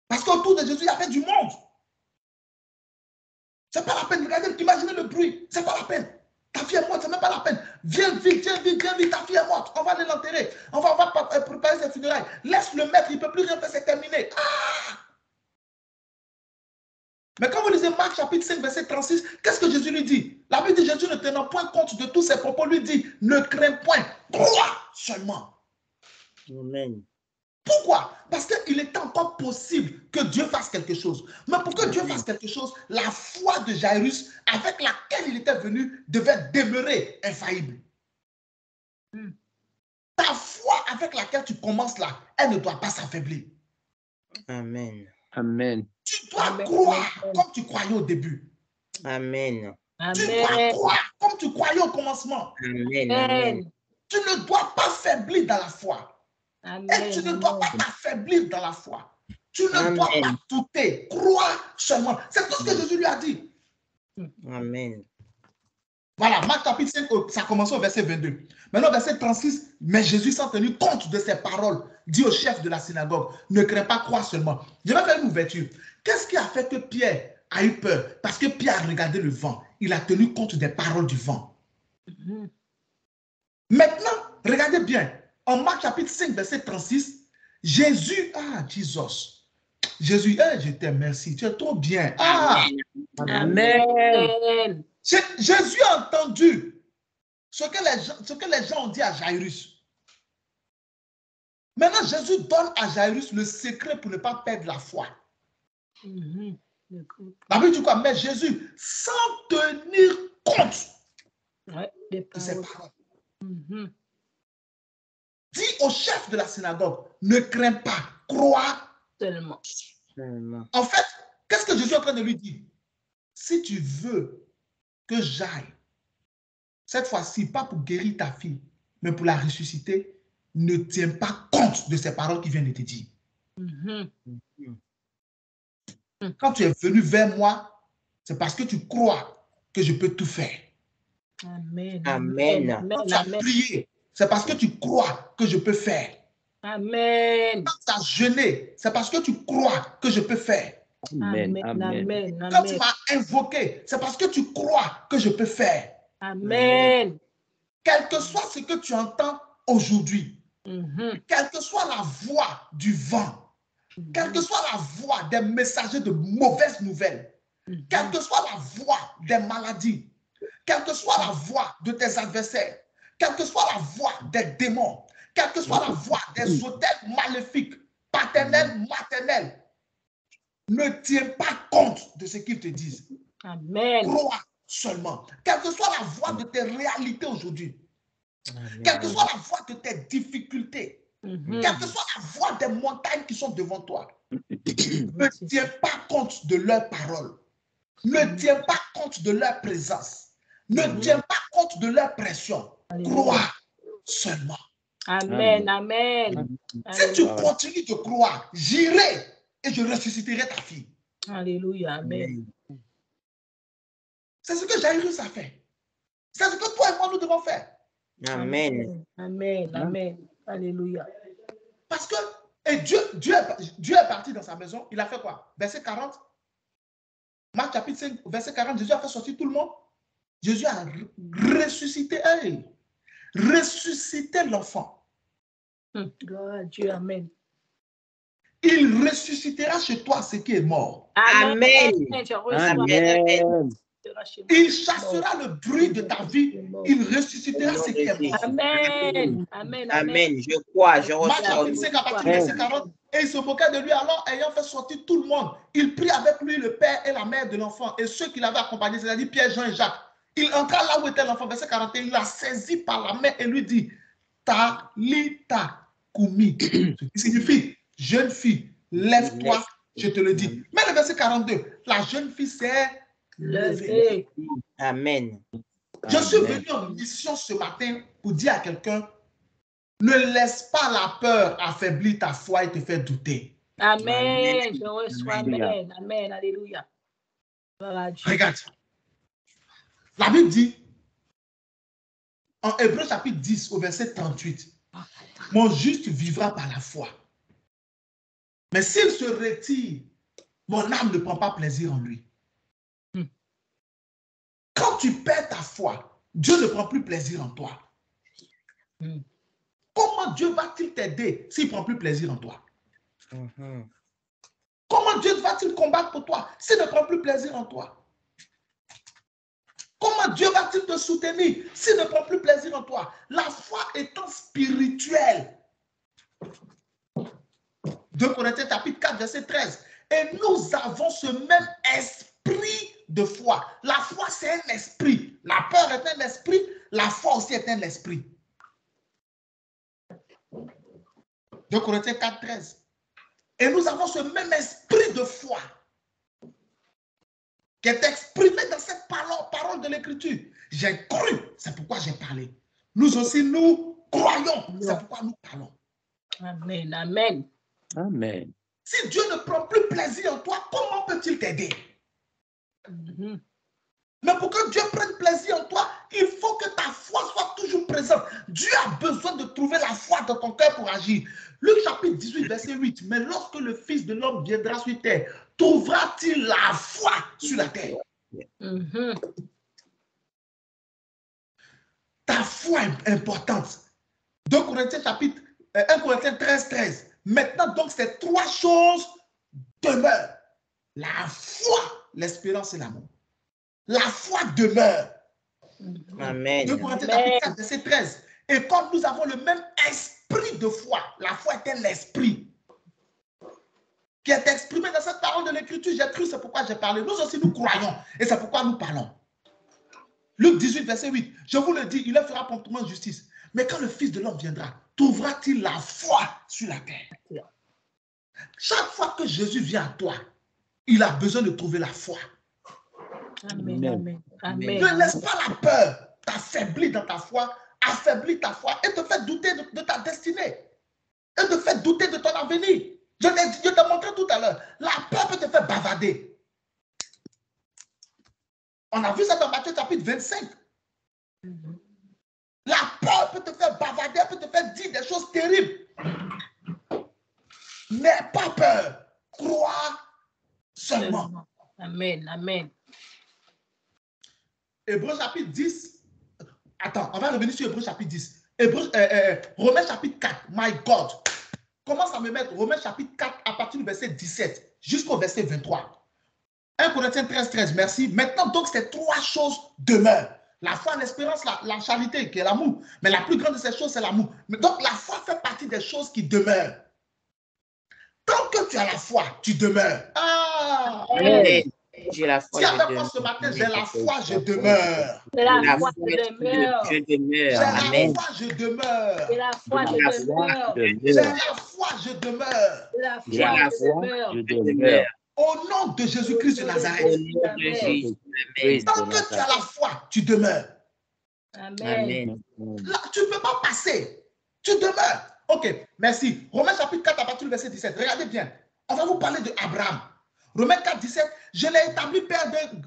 Parce qu'autour de Jésus, il y avait du monde. Ce n'est pas la peine. Regardez, imaginez le bruit. Ce n'est pas la peine. Ta fille est morte, ce n'est même pas la peine. Viens vite, viens vite, viens vite, ta fille est morte. On va aller l'enterrer. On va préparer ses funérailles. Laisse le maître, il ne peut plus rien faire, c'est terminé. Ah! Mais quand vous lisez Marc chapitre 5, verset 36, qu'est-ce que Jésus lui dit? La Bible dit Jésus ne tenant point compte de tous ses propos lui dit, ne crains point, crois seulement. Amen. Pourquoi? Parce qu'il était encore possible que Dieu fasse quelque chose. Mais pour que Dieu fasse quelque chose, la foi de Jairus, avec laquelle il était venu, devait demeurer infaillible. Ta foi avec laquelle tu commences là, elle ne doit pas s'affaiblir. Amen. Amen. Tu dois croire comme tu croyais au début. Amen. Tu dois croire comme tu croyais au commencement. Amen. Amen. Tu ne dois pas faiblir dans la foi. Et tu ne dois pas t'affaiblir dans la foi. Tu ne dois pas douter. Crois seulement. C'est tout ce que Jésus lui a dit. Amen. Voilà, Marc chapitre 5, ça commence au verset 22. Maintenant, verset 36, mais Jésus, sans tenir compte de ces paroles, dit au chef de la synagogue, ne crains pas, crois seulement. Je vais faire une ouverture. Qu'est-ce qui a fait que Pierre a eu peur? Parce que Pierre a regardé le vent. Il a tenu compte des paroles du vent. Maintenant, regardez bien. En Marc chapitre 5, verset 36, Jésus, Jesus. Jésus, je te remercie, tu es trop bien. Amen. Jésus a entendu ce que les gens ont dit à Jairus. Maintenant, Jésus donne à Jairus le secret pour ne pas perdre la foi. La Bible dit quoi? Mais Jésus, sans tenir compte de ses paroles, dit au chef de la synagogue, ne crains pas, crois Seulement. En fait, qu'est-ce que Jésus est en train de lui dire? Si tu veux que j'aille, cette fois-ci, pas pour guérir ta fille, mais pour la ressusciter, ne tiens pas compte de ces paroles qui viennent de te dire. Quand tu es venu vers moi, c'est parce que tu crois que je peux tout faire. Amen. Amen. Quand tu as prié, c'est parce que tu crois que je peux faire. Amen. Quand tu as jeûné, c'est parce que tu crois que je peux faire. Amen. Amen. Quand tu m'as invoqué, c'est parce que tu crois que je peux faire. Amen. Quel que soit ce que tu entends aujourd'hui, quelle que soit la voix du vent, quelle que soit la voix des messagers de mauvaises nouvelles, quelle que soit la voix des maladies, quelle que soit la voix de tes adversaires, quelle que soit la voix des démons, quelle que soit la voix des autels maléfiques, paternels, maternels, ne tiens pas compte de ce qu'ils te disent. Amen. Crois seulement. Quelle que soit la voix de tes réalités aujourd'hui, quelle que soit la voix de tes difficultés, quelle que soit la voix des montagnes qui sont devant toi, ne tiens pas compte de leurs paroles. Ne tiens pas compte de leur présence. Ne tiens pas compte de leur pression. Crois seulement. Amen. Amen. Si tu continues de croire, j'irai et je ressusciterai ta fille. Alléluia. Amen. C'est ce que Jairus a fait. C'est ce que toi et moi nous devons faire. Amen. Amen. Amen. Alléluia. Parce que et Dieu est parti dans sa maison. Il a fait quoi? Verset 40. Marc chapitre 5, verset 40. Jésus a fait sortir tout le monde. Jésus a ressuscité. Ressuscité l'enfant. Gloire à Dieu. Amen. Il ressuscitera chez toi ce qui est mort. Amen. Amen. Il chassera le bruit de ta vie. Il ressuscitera ce qui est mort. Amen. Amen. Amen. Je crois. Je Marc reçois. chapitre 5 à partir du verset 40. Et il se moquait de lui. Alors, ayant fait sortir tout le monde, il prit avec lui le père et la mère de l'enfant et ceux qui l'avaient accompagné, c'est-à-dire Pierre, Jean et Jacques. Il entra là où était l'enfant, verset 41. Il l'a saisi par la main et lui dit, Talita Kumi. Ce qui signifie, jeune fille, lève-toi, je te le dis. Mais le verset 42, la jeune fille s'est levée. Amen. Je suis venu en mission ce matin pour dire à quelqu'un, ne laisse pas la peur affaiblir ta foi et te faire douter. Amen. Je reçois. Amen. Amen. Alléluia. Regarde. La Bible dit, en Hébreux chapitre 10 au verset 38, mon juste vivra par la foi. Mais s'il se retire, mon âme ne prend pas plaisir en lui. Quand tu perds ta foi, Dieu ne prend plus plaisir en toi. Comment Dieu va-t-il t'aider s'il ne prend plus plaisir en toi? Comment Dieu va-t-il combattre pour toi s'il ne prend plus plaisir en toi? Comment Dieu va-t-il te soutenir s'il ne prend plus plaisir en toi? La foi étant spirituelle. 2 Corinthiens chapitre 4, verset 13. Et nous avons ce même esprit de foi. La foi, c'est un esprit. La peur est un esprit. La foi aussi est un esprit. 2 Corinthiens 4, 13. Et nous avons ce même esprit de foi qui est exprimé dans cette parole de l'Écriture. J'ai cru, c'est pourquoi j'ai parlé. Nous aussi, nous croyons, c'est pourquoi nous parlons. Amen, amen. Amen. Si Dieu ne prend plus plaisir en toi, comment peut-il t'aider? Mais pour que Dieu prenne plaisir en toi, il faut que ta foi soit toujours présente. Dieu a besoin de trouver la foi dans ton cœur pour agir. Luc chapitre 18, verset 8. Mais lorsque le Fils de l'homme viendra sur terre, trouvera-t-il la foi sur la terre? Ta foi est importante. 2 Corinthiens chapitre 1 Corinthiens 13, 13. Maintenant, donc, ces trois choses demeurent. La foi, l'espérance et l'amour. La foi demeure. Amen. 2 Corinthiens chapitre 4, verset 13. Et comme nous avons le même esprit de foi, la foi est un esprit qui est exprimé dans cette parole de l'Écriture. J'ai cru, c'est pourquoi j'ai parlé. Nous aussi, nous croyons et c'est pourquoi nous parlons. Luc 18, verset 8. Je vous le dis, il leur fera promptement justice. Mais quand le Fils de l'homme viendra, trouvera-t-il la foi sur la terre? Chaque fois que Jésus vient à toi, il a besoin de trouver la foi. Amen, amen, amen. Ne laisse pas la peur t'affaiblir dans ta foi, affaiblir ta foi et te faire douter de ta destinée. Et te faire douter de ton avenir. Je t'ai montré tout à l'heure. La peur peut te faire bavarder. On a vu ça dans Matthieu chapitre 25. La peur peut te faire bavarder, peut te faire dire des choses terribles. N'aie pas peur. Crois seulement. Amen, amen. Hébreux chapitre 10. Attends, on va revenir sur Hébreux chapitre 10. Romains chapitre 4. My God. Commence à me mettre Romains chapitre 4 à partir du verset 17 jusqu'au verset 23. 1 Corinthiens 13, 13. Merci. Maintenant, donc, ces trois choses demeurent. La foi, l'espérance, la charité, qui est l'amour. Mais la plus grande de ces choses, c'est l'amour. Donc, la foi fait partie des choses qui demeurent. Tant que tu as la foi, tu demeures. Ah! Amen. J'ai la foi, Si je avec moi demeure. ce matin, j'ai la foi, je demeure. C'est la foi, je demeure. Je demeure. J'ai la Amen. foi, je demeure. C'est la foi, je demeure. J'ai la foi, je demeure. C'est la J'ai la foi, foi, je je demeure. demeure. Au nom de Jésus-Christ de Au Nazareth. nom de Jésus. Amen. Tant que tu as la foi, tu demeures. Amen. Là, tu ne peux pas passer. Tu demeures. Ok, merci. Romains chapitre 4 à partir du verset 17. Regardez bien. On va vous parler de Abraham. Romains 4, 17. Je l'ai établi père de...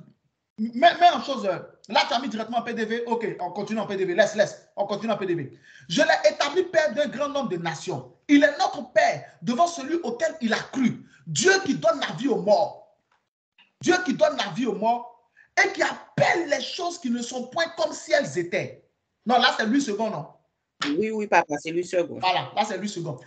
Mets en chose. Là, tu as mis directement en PDV. Ok, on continue en PDV. Laisse. On continue en PDV. Je l'ai établi père d'un grand nombre de nations. Il est notre père devant celui auquel il a cru. Dieu qui donne la vie aux morts. Dieu qui donne la vie aux morts et qui appelle les choses qui ne sont point comme si elles étaient. Non, là, c'est lui second, non? Oui, papa, c'est lui second. Voilà, là, c'est lui second.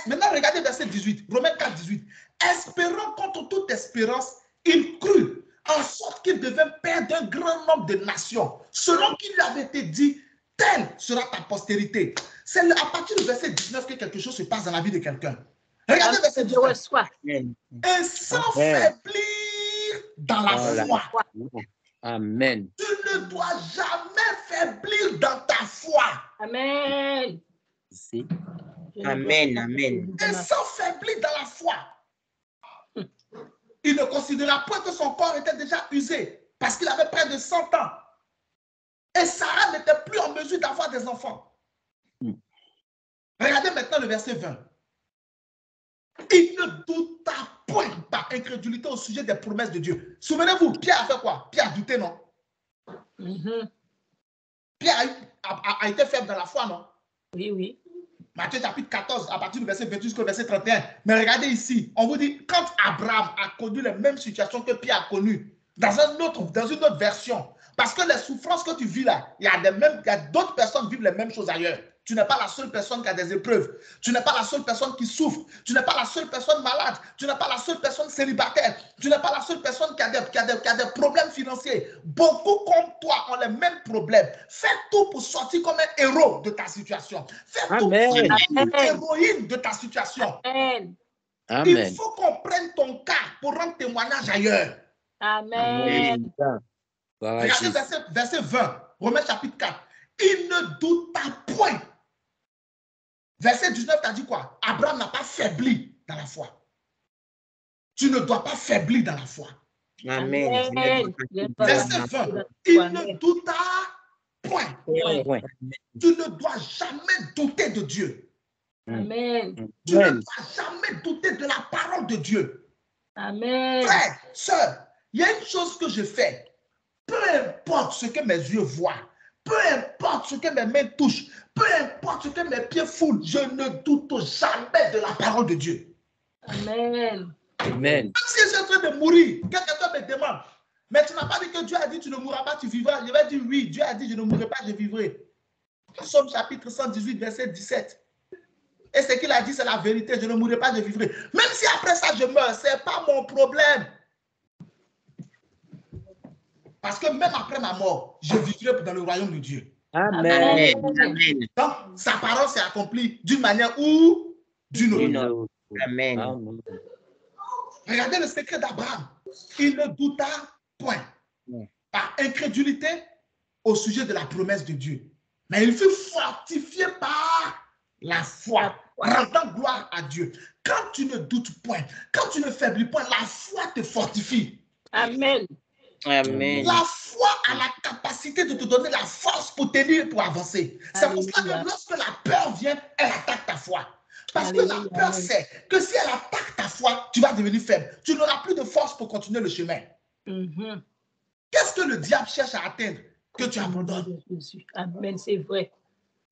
Maintenant, regardez verset 18. Romains 4, 18. Espérant contre toute espérance, il crut, en sorte qu'il devint père d'un grand nombre de nations, selon qu'il lui avait été dit, telle sera ta postérité. C'est à partir du verset 19 que quelque chose se passe dans la vie de quelqu'un. Regardez verset 19. Et sans faiblir dans la foi. Amen. Tu ne dois jamais faiblir dans ta foi. Amen. Amen, amen. Et sans faiblir dans la foi. Il ne considéra point que son corps était déjà usé parce qu'il avait près de 100 ans. Et Sarah n'était plus en mesure d'avoir des enfants. Regardez maintenant le verset 20. Il ne douta point par incrédulité au sujet des promesses de Dieu. Souvenez-vous, Pierre a fait quoi? Pierre a douté, non? Pierre a été faible dans la foi, non? Oui. Matthieu chapitre 14, à partir du verset 28 jusqu'au verset 31. Mais regardez ici, on vous dit, quand Abraham a connu les mêmes situations que Pierre a connues, dans une autre version, parce que les souffrances que tu vis là, il y a d'autres personnes qui vivent les mêmes choses ailleurs. Tu n'es pas la seule personne qui a des épreuves. Tu n'es pas la seule personne qui souffre. Tu n'es pas la seule personne malade. Tu n'es pas la seule personne célibataire. Tu n'es pas la seule personne qui a des problèmes financiers. Beaucoup comme toi ont les mêmes problèmes. Fais tout pour sortir comme un héros de ta situation. Fais tout pour sortir comme une héroïne de ta situation. Amen. Amen. Il faut qu'on prenne ton cas pour rendre témoignage ailleurs. Amen. Regardez verset 20, Romains chapitre 4. Il ne doute pas point. Verset 19, tu as dit quoi? Abraham n'a pas faibli dans la foi. Tu ne dois pas faiblir dans la foi. Amen. Verset 20, il ne douta point. Tu ne dois jamais douter de Dieu. Amen. Tu ne dois jamais douter de la parole de Dieu. Amen. Frère, sœur, il y a une chose que je fais. Peu importe ce que mes yeux voient, peu importe ce que mes mains touchent, peu importe ce que mes pieds foulent, je ne doute jamais de la parole de Dieu. Amen. Amen. Même si je suis en train de mourir, quelqu'un me demande, mais tu n'as pas dit que Dieu a dit tu ne mourras pas, tu vivras. Je vais dire oui, Dieu a dit je ne mourrai pas, je vivrai. Somme chapitre 118, verset 17. Et ce qu'il a dit, c'est la vérité, je ne mourrai pas, je vivrai. Même si après ça je meurs, ce n'est pas mon problème. Parce que même après ma mort, je vivrai dans le royaume de Dieu. Amen. Amen. Donc, sa parole s'est accomplie d'une manière ou d'une autre. Amen. Regardez le secret d'Abraham. Il ne douta point par incrédulité au sujet de la promesse de Dieu. Mais il fut fortifié par la foi, rendant gloire à Dieu. Quand tu ne doutes point, quand tu ne faiblis point, la foi te fortifie. Amen. Amen. La foi a la capacité de te donner la force pour tenir, pour avancer. C'est pour cela que lorsque la peur vient, elle attaque ta foi. Parce que la peur sait que si elle attaque ta foi, tu vas devenir faible. Tu n'auras plus de force pour continuer le chemin. Qu'est-ce que le diable cherche à atteindre? Que tu abandonnes. Amen, c'est vrai.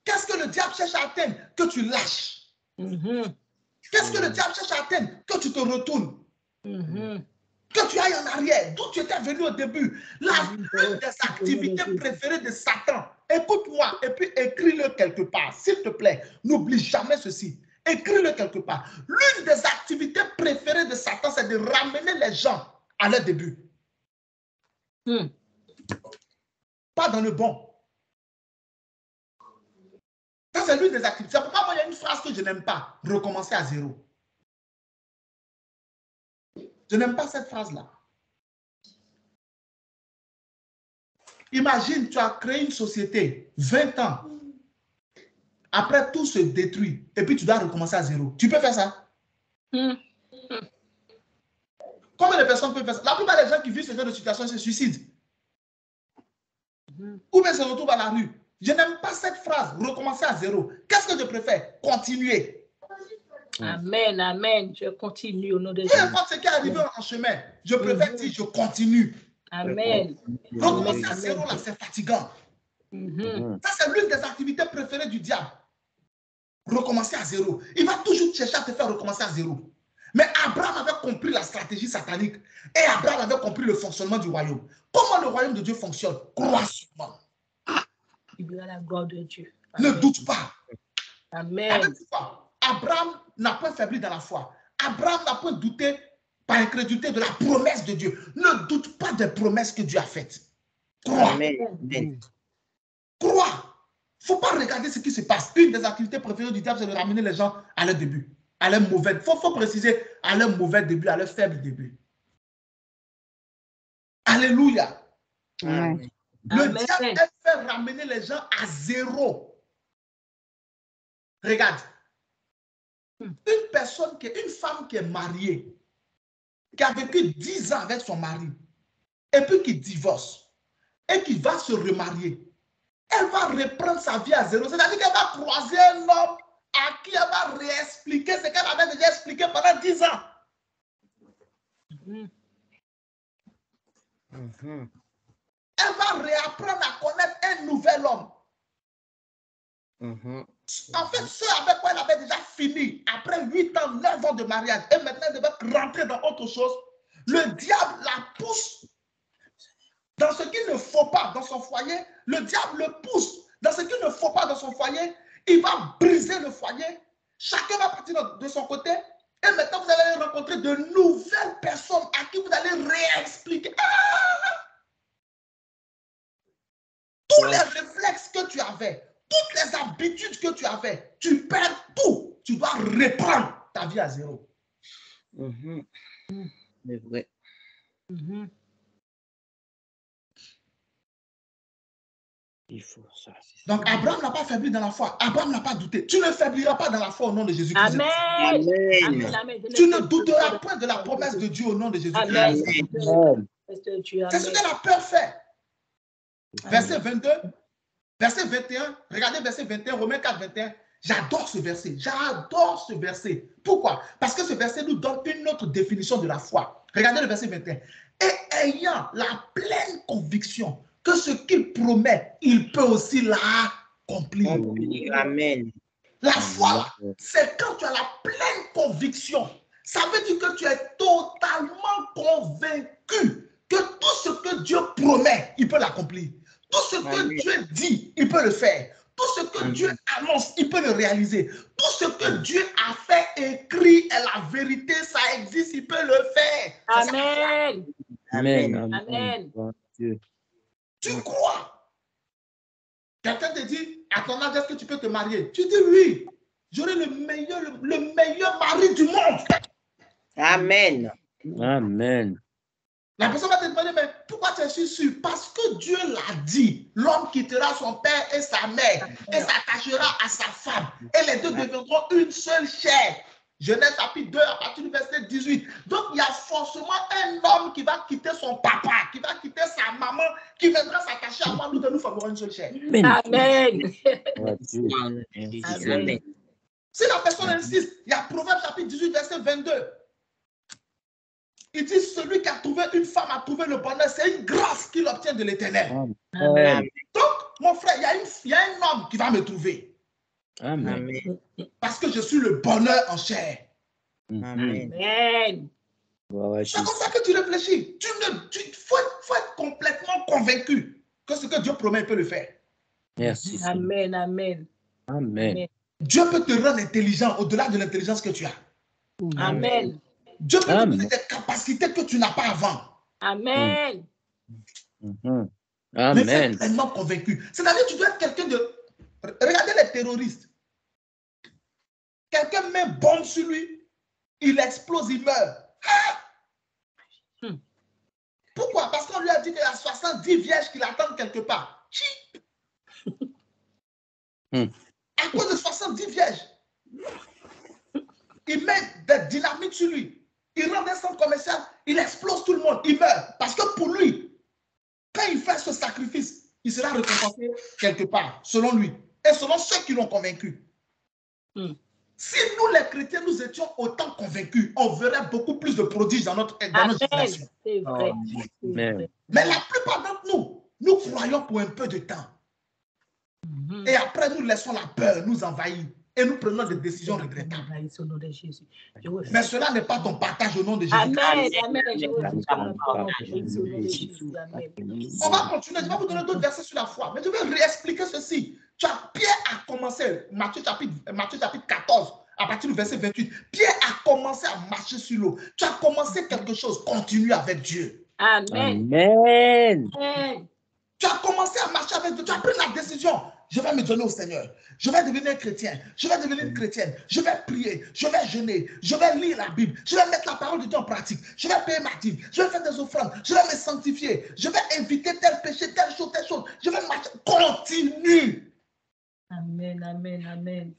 Qu'est-ce que le diable cherche à atteindre? Que tu lâches. Qu'est-ce que le diable cherche à atteindre? Que tu te retournes. Que tu ailles en arrière, d'où tu étais venu au début. L'une des activités préférées de Satan. Écoute-moi et puis écris-le quelque part. S'il te plaît, n'oublie jamais ceci. Écris-le quelque part. L'une des activités préférées de Satan, c'est de ramener les gens à leur début. Pas dans le bon. Ça, c'est l'une des activités. C'est pourquoi moi, il y a une phrase que je n'aime pas. Recommencer à zéro. Je n'aime pas cette phrase-là. Imagine, tu as créé une société, 20 ans. Après, tout se détruit. Et puis, tu dois recommencer à zéro. Tu peux faire ça? Combien de personnes peuvent faire ça? La plupart des gens qui vivent ce genre de situation se suicident. Ou bien se retrouvent à la rue. Je n'aime pas cette phrase, recommencer à zéro. Qu'est-ce que je préfère? Continuer. Amen, amen. Je continue au nom de Jésus. Peu importe ce qui est arrivé en chemin, je préfère dire je continue. Amen. Recommencer à zéro, là, c'est fatigant. Ça, c'est l'une des activités préférées du diable. Recommencer à zéro. Il va toujours chercher à te faire recommencer à zéro. Mais Abraham avait compris la stratégie satanique et Abraham avait compris le fonctionnement du royaume. Comment le royaume de Dieu fonctionne? Crois seulement. Il y a la gloire de Dieu. Ne doute pas. Amen. Abraham n'a pas faibli dans la foi. Abraham n'a pas douté par incrédulité de la promesse de Dieu. Ne doute pas des promesses que Dieu a faites. Crois. Amen. Crois. Il ne faut pas regarder ce qui se passe. Une des activités préférées du diable, c'est de ramener les gens à leur début. À leur mauvais. Il faut préciser à leur mauvais début, à leur faible début. Alléluia. Amen. Le diable aime faire ramener les gens à zéro. Regarde. Une femme qui est mariée, qui a vécu 10 ans avec son mari, et puis qui divorce, et qui va se remarier, elle va reprendre sa vie à zéro. C'est-à-dire qu'elle va croiser un homme à qui elle va réexpliquer ce qu'elle avait déjà expliqué pendant 10 ans. Elle va réapprendre à connaître un nouvel homme. En fait, ce avec quoi elle avait déjà fini, après 8 ans, 9 ans de mariage, et maintenant elle devait rentrer dans autre chose, le diable la pousse dans ce qu'il ne faut pas dans son foyer. Le diable le pousse dans ce qu'il ne faut pas dans son foyer. Il va briser le foyer. Chacun va partir de son côté. Et maintenant, vous allez rencontrer de nouvelles personnes à qui vous allez réexpliquer. Tous les réflexes que tu avais, toutes les habitudes que tu avais, tu perds tout. Tu dois reprendre ta vie à zéro. C'est vrai. Il faut ça. Donc, Abraham n'a pas faibli dans la foi. Abraham n'a pas douté. Tu ne faibliras pas dans la foi au nom de Jésus-Christ. Amen. Amen. Amen. Tu ne douteras point de la promesse de Dieu au nom de Jésus-Christ. Amen. C'est ce que la peur fait. Verset 22, verset 21. Regardez verset 21, Romains 4, 21. J'adore ce verset. J'adore ce verset. Pourquoi? Parce que ce verset nous donne une autre définition de la foi. Regardez le verset 21. Et ayant la pleine conviction que ce qu'il promet, il peut aussi l'accomplir. Amen. La foi, c'est quand tu as la pleine conviction. Ça veut dire que tu es totalement convaincu que tout ce que Dieu promet, il peut l'accomplir. Tout ce que Dieu dit, il peut le faire. Tout ce que Dieu annonce, il peut le réaliser. Tout ce que Dieu a fait, écrit, est la vérité, ça existe, il peut le faire. Amen. Amen. Amen. Tu crois? Quelqu'un te dit, à ton âge, est-ce que tu peux te marier? Tu dis oui. J'aurai le meilleur mari du monde. Amen. Amen. La personne va te demander, mais pourquoi tu es sûr? Parce que Dieu l'a dit. L'homme quittera son père et sa mère et s'attachera à sa femme. Et les deux deviendront une seule chair. Genèse chapitre 2 à partir du verset 18. Donc, il y a forcément un homme qui va quitter son papa, qui va quitter sa maman, qui viendra s'attacher à moi. Nous deux, nous formerons une seule chair. Amen. Amen. Si la personne insiste, il y a Proverbe chapitre 18, verset 22. Il dit, celui qui a trouvé une femme a trouvé le bonheur. C'est une grâce qu'il obtient de l'Éternel. Amen. Donc, mon frère, il y a un homme qui va me trouver. Amen. Parce que je suis le bonheur en chair. Amen. Amen. C'est comme ça que tu réfléchis. Il faut être complètement convaincu que ce que Dieu promet, il peut le faire. Merci. Amen. Amen. Amen. Dieu peut te rendre intelligent au-delà de l'intelligence que tu as. Amen. Dieu peut te donner des capacités que tu n'as pas avant. Amen. Mais c'est pleinement convaincu. C'est-à-dire que tu dois être quelqu'un de... Regardez les terroristes. Quelqu'un met une bombe sur lui, il explose, il meurt. Pourquoi? Parce qu'on lui a dit qu'il y a 70 vierges qui l'attendent quelque part. À cause de 70 vierges. Il met des dynamites sur lui. Il rentre dans un centre commercial, il explose tout le monde, il meurt. Parce que pour lui, quand il fait ce sacrifice, il sera récompensé quelque part, selon lui. Et selon ceux qui l'ont convaincu. Si nous, les chrétiens, nous étions autant convaincus, on verrait beaucoup plus de prodiges dans notre génération. C'est vrai. Mais la plupart d'entre nous, nous croyons pour un peu de temps. Et après, nous laissons la peur nous envahir. Et nous prenons des décisions regrettables. Mais cela n'est pas ton partage au nom de Jésus. Amen. On va continuer. Je vais vous donner d'autres versets sur la foi. Mais je vais réexpliquer ceci. Pierre a commencé, Matthieu chapitre 14, à partir du verset 28. Pierre a commencé à marcher sur l'eau. Tu as commencé quelque chose. Continue avec Dieu. Amen. Amen. Tu as commencé à marcher avec Dieu. Tu as pris la décision. Je vais me donner au Seigneur. Je vais devenir un chrétien. Je vais devenir une chrétienne. Je vais prier. Je vais jeûner. Je vais lire la Bible. Je vais mettre la parole de Dieu en pratique. Je vais payer ma dîme. Je vais faire des offrandes. Je vais me sanctifier. Je vais éviter tel péché, telle chose, telle chose. Je vais marcher. Continue. Amen, amen, amen.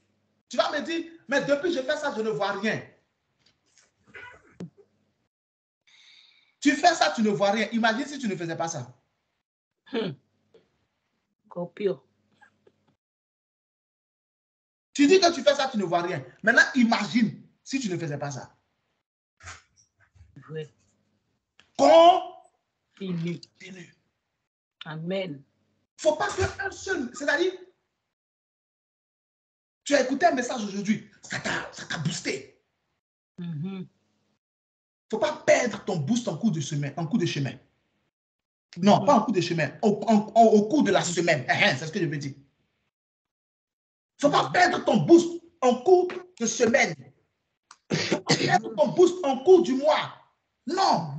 Tu vas me dire, mais depuis que je fais ça, je ne vois rien. Tu fais ça, tu ne vois rien. Imagine si tu ne faisais pas ça. Copio. Tu dis que tu fais ça, tu ne vois rien. Maintenant, imagine si tu ne faisais pas ça. Oui. Continue. Amen. Il ne faut pas faire un seul. C'est-à-dire, tu as écouté un message aujourd'hui, ça t'a boosté. Il ne faut pas perdre ton boost en cours de chemin. Non, pas en cours de chemin, au cours de la semaine. C'est ce que je veux dire. Il ne faut pas perdre ton boost en cours de semaine. Il ne faut pas perdre ton boost en cours du mois. Non.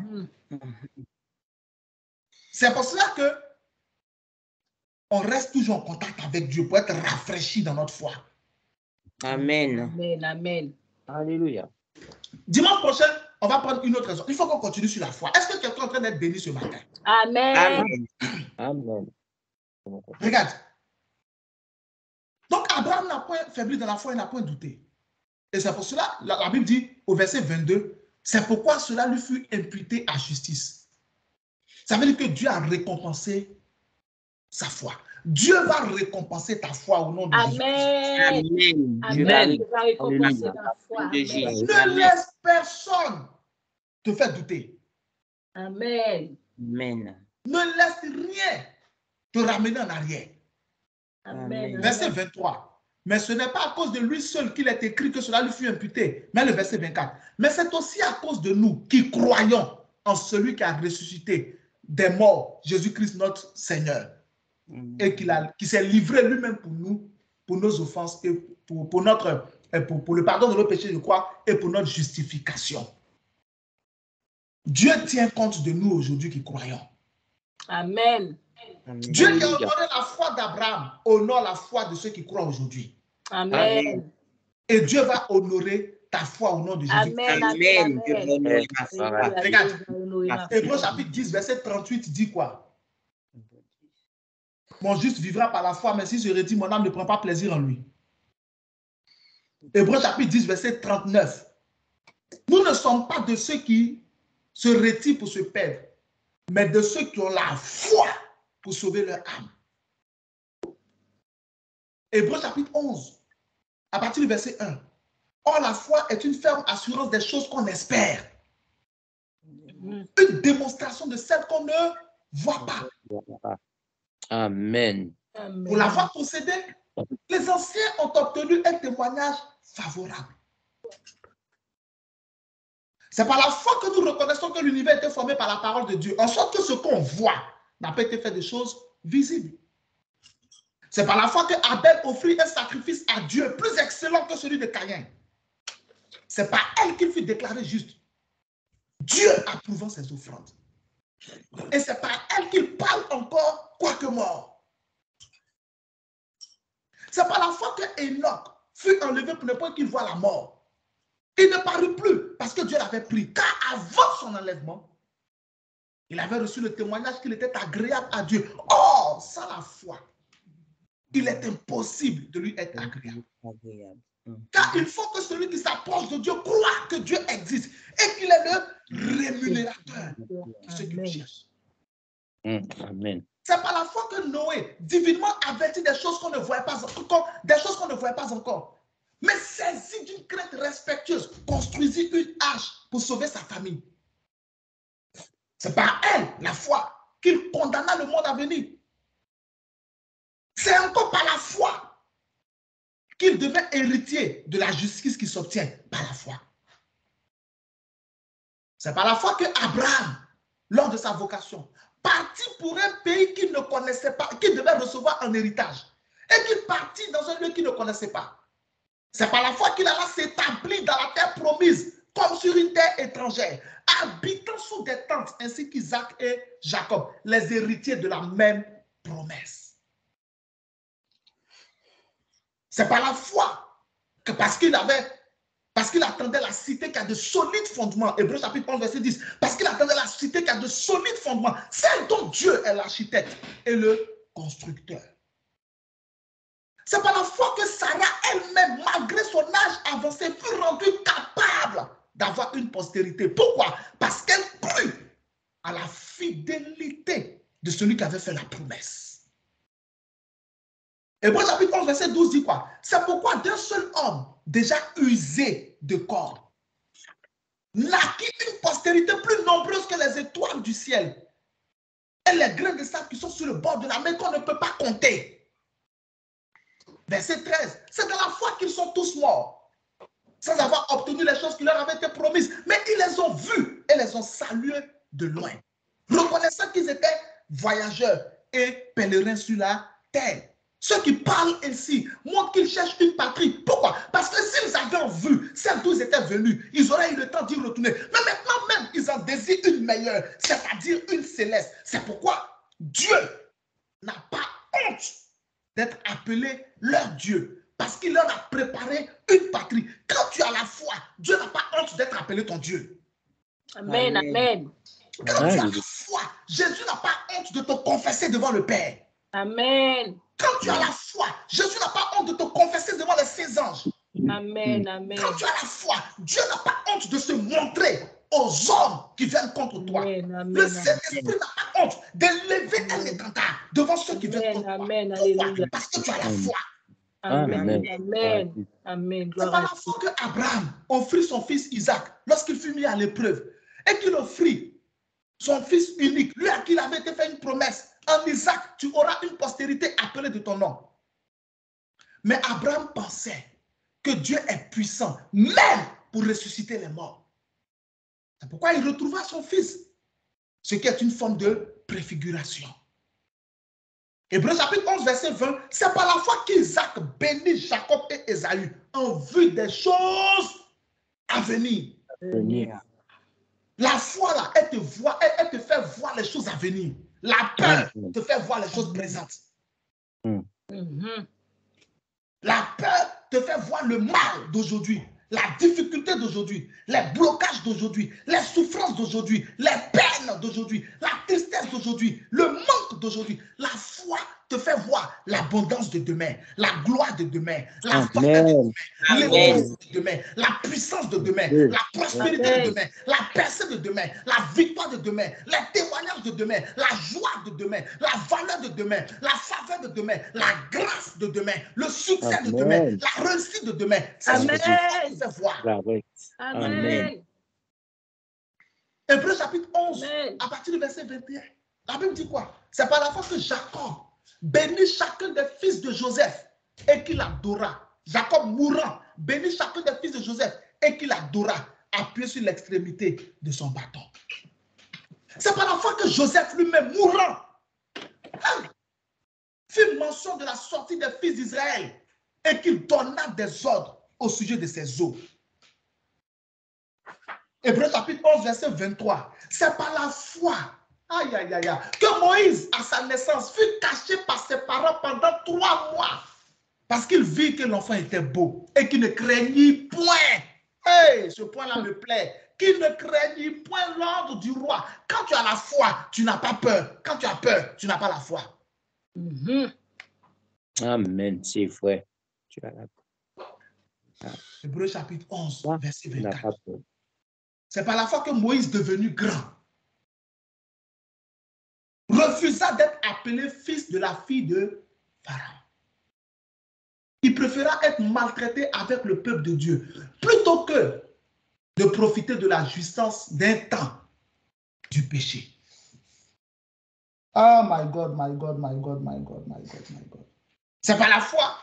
C'est pour cela que on reste toujours en contact avec Dieu pour être rafraîchi dans notre foi. Amen. Amen, amen. Alléluia. Dimanche prochain, on va prendre une autre raison. Il faut qu'on continue sur la foi. Est-ce que quelqu'un est en train d'être béni ce matin? Amen. Amen. Regarde. Donc, Abraham n'a point faibli dans la foi, il n'a point douté. Et c'est pour cela, la Bible dit au verset 22, c'est pourquoi cela lui fut imputé à justice. Ça veut dire que Dieu a récompensé sa foi. Dieu va récompenser ta foi au nom de Jésus. Amen. Amen. Dieu va récompenser ta foi. Ne laisse personne te faire douter. Amen. Amen. Ne laisse rien te ramener en arrière. Amen. Verset 23. Mais ce n'est pas à cause de lui seul qu'il est écrit que cela lui fut imputé. Mais le verset 24. Mais c'est aussi à cause de nous qui croyons en celui qui a ressuscité des morts, Jésus-Christ notre Seigneur. Et qui s'est livré lui-même pour nous, pour nos offenses et pour le pardon de nos péchés, je crois, et pour notre justification. Dieu tient compte de nous aujourd'hui qui croyons. Amen. Dieu qui a honoré la foi d'Abraham honore la foi de ceux qui croient aujourd'hui. Amen. Et Dieu va honorer ta foi au nom de Jésus. Amen. Amen. Regarde, Hébreux chapitre 10, verset 38 dit quoi? Mon juste vivra par la foi, mais si je redis, mon âme ne prend pas plaisir en lui. Hébreux chapitre 10, verset 39. Nous ne sommes pas de ceux qui se retirent pour se perdre, mais de ceux qui ont la foi pour sauver leur âme. Hébreux chapitre 11, à partir du verset 1. Or, la foi est une ferme assurance des choses qu'on espère. Une démonstration de celles qu'on ne voit pas. Amen. Pour l'avoir possédé, les anciens ont obtenu un témoignage favorable. C'est par la foi que nous reconnaissons que l'univers a été formé par la parole de Dieu, en sorte que ce qu'on voit n'a pas été fait de choses visibles. C'est par la foi que Abel offrit un sacrifice à Dieu plus excellent que celui de Caïn. C'est par elle qu'il fut déclaré juste. Dieu approuvant ses offrandes. Et c'est par elle qu'il parle encore, quoique mort. C'est par la foi que Enoch fut enlevé pour ne pas qu'il voie la mort. Il ne parut plus parce que Dieu l'avait pris. Car avant son enlèvement, il avait reçu le témoignage qu'il était agréable à Dieu. Or, sans la foi, il est impossible de lui être agréable. Car il faut que celui qui s'approche de Dieu croit que Dieu existe et qu'il est le rémunérateur de ceux qui le cherchent. Amen. C'est par la foi que Noé, divinement averti des choses qu'on ne voyait pas encore, mais saisi d'une crainte respectueuse, construisit une arche pour sauver sa famille. C'est par elle, la foi, qu'il condamna le monde à venir. C'est encore par la foi qu'il devait héritier de la justice qui s'obtient par la foi. C'est par la foi que Abraham, lors de sa vocation, partit pour un pays qu'il ne connaissait pas, qu'il devait recevoir en héritage, et qu'il partit dans un lieu qu'il ne connaissait pas. C'est par la foi qu'il alla s'établir dans la terre promise, comme sur une terre étrangère, habitant sous des tentes, ainsi qu'Isaac et Jacob, les héritiers de la même promesse. C'est par la foi que parce qu'il attendait la cité qui a de solides fondements, Hébreux chapitre 11, verset 10, parce qu'il attendait la cité qui a de solides fondements, celle dont Dieu est l'architecte et le constructeur. C'est par la foi que Sarah elle-même, malgré son âge avancé, fut rendue capable d'avoir une postérité. Pourquoi? Parce qu'elle crut à la fidélité de celui qui avait fait la promesse. Hébreux chapitre 11, verset 12 dit quoi? C'est pourquoi d'un seul homme, déjà usé de corps, naquit une postérité plus nombreuse que les étoiles du ciel et les grains de sable qui sont sur le bord de la mer qu'on ne peut pas compter. Verset 13, c'est dans la foi qu'ils sont tous morts, sans avoir obtenu les choses qui leur avaient été promises, mais ils les ont vues et les ont saluées de loin, reconnaissant qu'ils étaient voyageurs et pèlerins sur la terre. Ceux qui parlent ainsi montrent qu'ils cherchent une patrie. Pourquoi? Parce que s'ils avaient vu celle d'où ils étaient venus, ils auraient eu le temps d'y retourner. Mais maintenant même, ils en désirent une meilleure, c'est-à-dire une céleste. C'est pourquoi Dieu n'a pas honte d'être appelé leur Dieu, parce qu'il leur a préparé une patrie. Quand tu as la foi, Dieu n'a pas honte d'être appelé ton Dieu. Amen, amen. Quand tu as la foi, Jésus n'a pas honte de te confesser devant le Père. Amen. Quand tu as la foi, Jésus n'a pas honte de te confesser devant les saints anges. Amen, amen. Quand tu as la foi, Dieu n'a pas honte de se montrer aux hommes qui viennent contre toi. Amen, amen, Le Saint-Esprit n'a pas honte d'élever un étendard devant ceux qui viennent contre toi. Amen, Pourquoi? alléluia. Parce que tu as la foi. Amen, amen, amen. C'est par la foi qu'Abraham offrit son fils Isaac lorsqu'il fut mis à l'épreuve et qu'il offrit son fils unique, lui à qui il avait été fait une promesse. En Isaac, tu auras une postérité appelée de ton nom. Mais Abraham pensait que Dieu est puissant, même pour ressusciter les morts. C'est pourquoi il retrouva son fils, ce qui est une forme de préfiguration. Hébreux chapitre 11, verset 20, c'est par la foi qu'Isaac bénit Jacob et Ésaü en vue des choses à venir. La foi, là, elle te fait voir les choses à venir. La peur te fait voir les choses présentes. La peur te fait voir le mal d'aujourd'hui, la difficulté d'aujourd'hui, les blocages d'aujourd'hui, les souffrances d'aujourd'hui, les peines d'aujourd'hui, la tristesse d'aujourd'hui, le manque d'aujourd'hui. La foi te fait voir l'abondance de demain, la gloire de demain, la faveur de demain, l'église de demain, la puissance de demain, la prospérité de demain, la percée de demain, la victoire de demain, les témoignages de demain, la joie de demain, la valeur de demain, la faveur de demain, la grâce de demain, le succès de demain, la réussite de demain. C'est ce que tu te fais voir. Amen. Hébreux chapitre 11, à partir du verset 21. La Bible dit quoi? C'est par la foi que Jacob bénit chacun des fils de Joseph et qu'il adora. Jacob mourant, bénit chacun des fils de Joseph et qu'il adora, appuyé sur l'extrémité de son bâton. C'est par la foi que Joseph lui-même mourant fit mention de la sortie des fils d'Israël et qu'il donna des ordres au sujet de ses os. Hébreux chapitre 11, verset 23. C'est par la foi que Moïse, à sa naissance, fut caché par ses parents pendant 3 mois. Parce qu'il vit que l'enfant était beau et qu'il ne craignit point. Hey, ce point-là me plaît. Qu'il ne craignit point l'ordre du roi. Quand tu as la foi, tu n'as pas peur. Quand tu as peur, tu n'as pas la foi. Amen, c'est vrai. Tu as la foi. Hébreux chapitre 11, verset 24. C'est par la foi que Moïse, devenu grand, refusa d'être appelé fils de la fille de Pharaon. Il préféra être maltraité avec le peuple de Dieu plutôt que de profiter de la jouissance d'un temps du péché. Oh my God, my God, my God, my God, my God, my God. C'est par la foi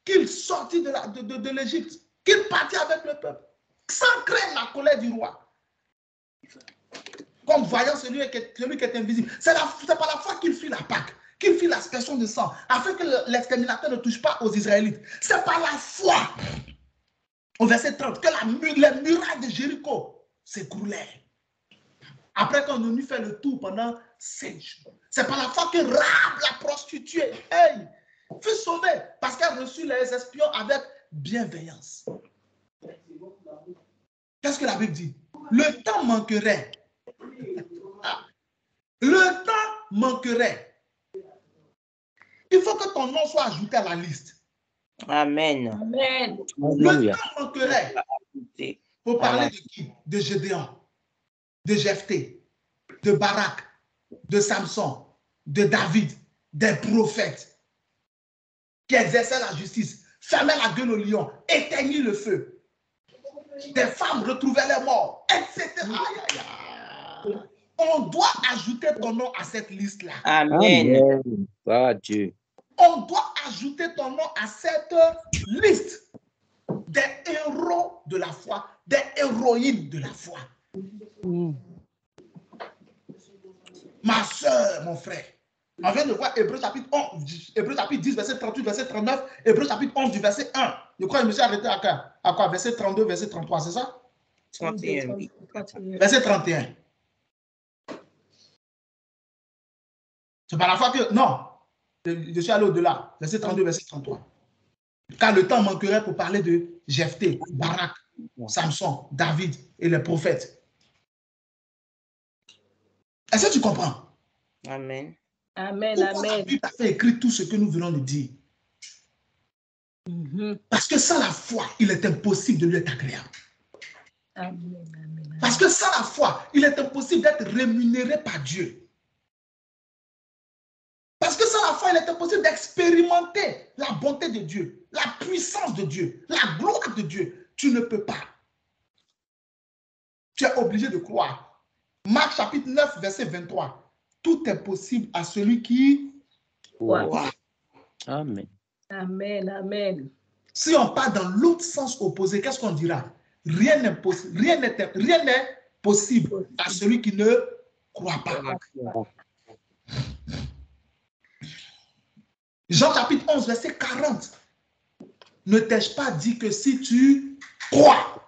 qu'il sortit de l'Égypte, qu'il partit avec le peuple, sans craindre la colère du roi. Comme voyant celui qui est invisible. C'est par la foi qu'il fit la Pâque, qu'il fit l'aspersion de sang, afin que l'exterminateur ne touche pas aux Israélites. C'est par la foi, au verset 30, que les murailles de Jéricho s'écroulèrent. Après qu'on eut fait le tour pendant 5 jours. C'est par la foi que Rahab, la prostituée, fut sauvée parce qu'elle reçut les espions avec bienveillance. Qu'est-ce que la Bible dit? Le temps manquerait. Le temps manquerait. Il faut que ton nom soit ajouté à la liste. Amen. Amen. Le temps manquerait. Pour parler de qui? De Gédéon, de Jephthé, de Barak, de Samson, de David, des prophètes qui exerçaient la justice, fermaient la gueule au lion, éteignirent le feu. Des femmes retrouvaient les morts, etc. On doit ajouter ton nom à cette liste-là. Amen. Dieu. On doit ajouter ton nom à cette liste des héros de la foi, des héroïnes de la foi. Ma soeur, mon frère, on vient de voir Hébreux chapitre 11, Hébreux chapitre 10, verset 38, verset 39, Hébreux chapitre 11 du verset 1. Je crois que je me suis arrêté à quoi? Verset 32, verset 33, c'est ça? 31. Verset 31. C'est par la foi que... Non, je suis allé au-delà. Verset 32, verset 33. Car le temps manquerait pour parler de Jephthé, Barak, Samson, David et les prophètes. Est-ce que tu comprends? Amen. Amen. Pourquoi la Amen. Bible a fait écrire tout ce que nous venons de dire? Parce que sans la foi, il est impossible de lui être agréable. Amen. Amen. Parce que sans la foi, il est impossible d'être rémunéré par Dieu. Parce que sans la foi, il est impossible d'expérimenter la bonté de Dieu, la puissance de Dieu, la gloire de Dieu. Tu ne peux pas. Tu es obligé de croire. Marc chapitre 9, verset 23. Tout est possible à celui qui croit. Amen. Amen. Amen. Si on part dans l'autre sens opposé, qu'est-ce qu'on dira? Rien n'est possible. Rien n'est possible à celui qui ne croit pas. Jean chapitre 11, verset 40. Ne t'ai-je pas dit que si tu crois,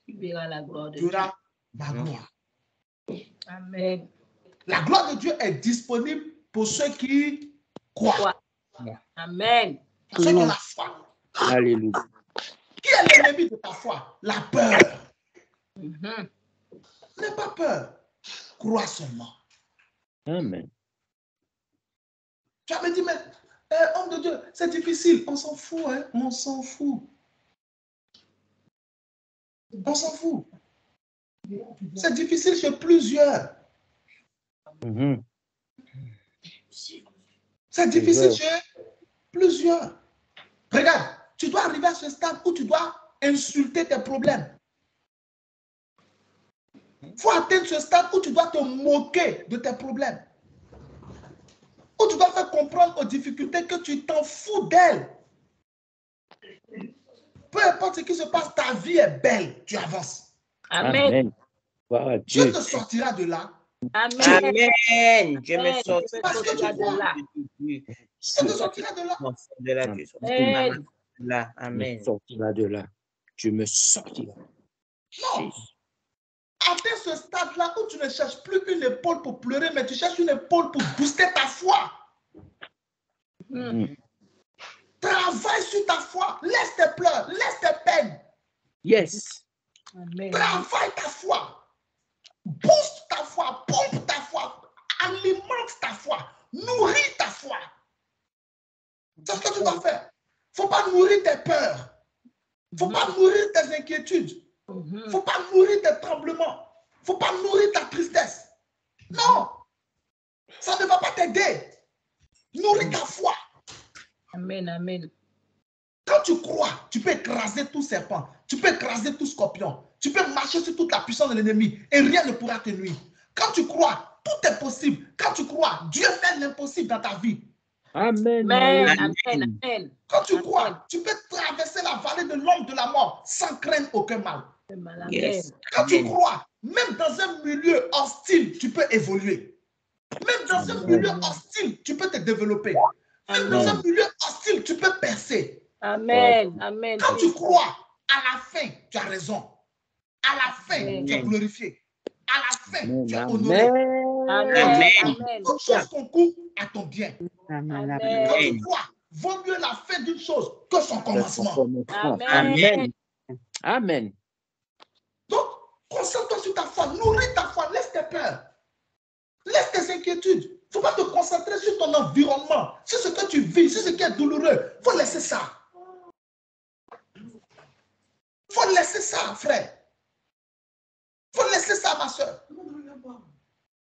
Tu verras la gloire de tu Dieu. auras ma gloire. Amen. La gloire de Dieu est disponible pour ceux qui croient. Amen. Pour ceux qui ont la foi. Alléluia. Qui est l'ennemi de ta foi? La peur. N'aie pas peur. Crois seulement. Amen. Tu vas me dire, mais homme de Dieu, c'est difficile. On s'en fout, hein? On s'en fout. On s'en fout. C'est difficile chez plusieurs. C'est difficile chez plusieurs. Regarde, tu dois arriver à ce stade où tu dois insulter tes problèmes. Il faut atteindre ce stade où tu dois te moquer de tes problèmes. Où tu dois faire comprendre aux difficultés que tu t'en fous d'elles. Peu importe ce qui se passe, ta vie est belle. Tu avances. Amen. Amen. Dieu te sortira de là. Amen. Amen. Dieu me Amen. sortira Parce que tu crois. Dieu te sortira de là. de là. Dieu sortira Amen. de là. Je me Amen. sortirai de là. Je me sortirai. Non. Atteins ce stade-là où tu ne cherches plus une épaule pour pleurer, mais tu cherches une épaule pour booster ta foi. Travaille sur ta foi. Laisse tes pleurs, laisse tes peines. Yes. Amen. Travaille ta foi. Booste ta foi, pompe ta foi, alimente ta foi, nourris ta foi. C'est ce que tu dois faire. Il ne faut pas nourrir tes peurs. Il ne faut pas nourrir tes inquiétudes. Il ne faut pas nourrir tes tremblements. Il ne faut pas nourrir ta tristesse. Non. Ça ne va pas t'aider. Nourris ta foi. Amen. Amen. Quand tu crois, tu peux écraser tout serpent. Tu peux écraser tout scorpion. Tu peux marcher sur toute la puissance de l'ennemi et rien ne pourra te nuire. Quand tu crois, tout est possible. Quand tu crois, Dieu fait l'impossible dans ta vie. Amen. Amen. Amen. Amen. Quand tu crois, tu peux traverser la vallée de l'ombre de la mort sans craindre aucun mal. Amen. Yes. Quand tu crois, même dans un milieu hostile, tu peux évoluer. Même dans un milieu hostile, tu peux te développer. Même dans un milieu hostile, tu peux percer. Amen. Amen. Quand tu crois, à la fin, tu as raison. À la fin, tu es glorifié. À la fin, tu es honoré. Amen. Amen. Toute chose concourt à ton bien. Amen. Quand tu crois, vaut mieux la fin d'une chose que son commencement. Amen. Amen. Donc, concentre-toi sur ta foi, nourris ta foi, laisse tes peurs, laisse tes inquiétudes. Il ne faut pas te concentrer sur ton environnement, sur ce que tu vis, sur ce qui est douloureux. Il faut laisser ça. Il faut laisser ça, frère. Il faut laisser ça, ma soeur.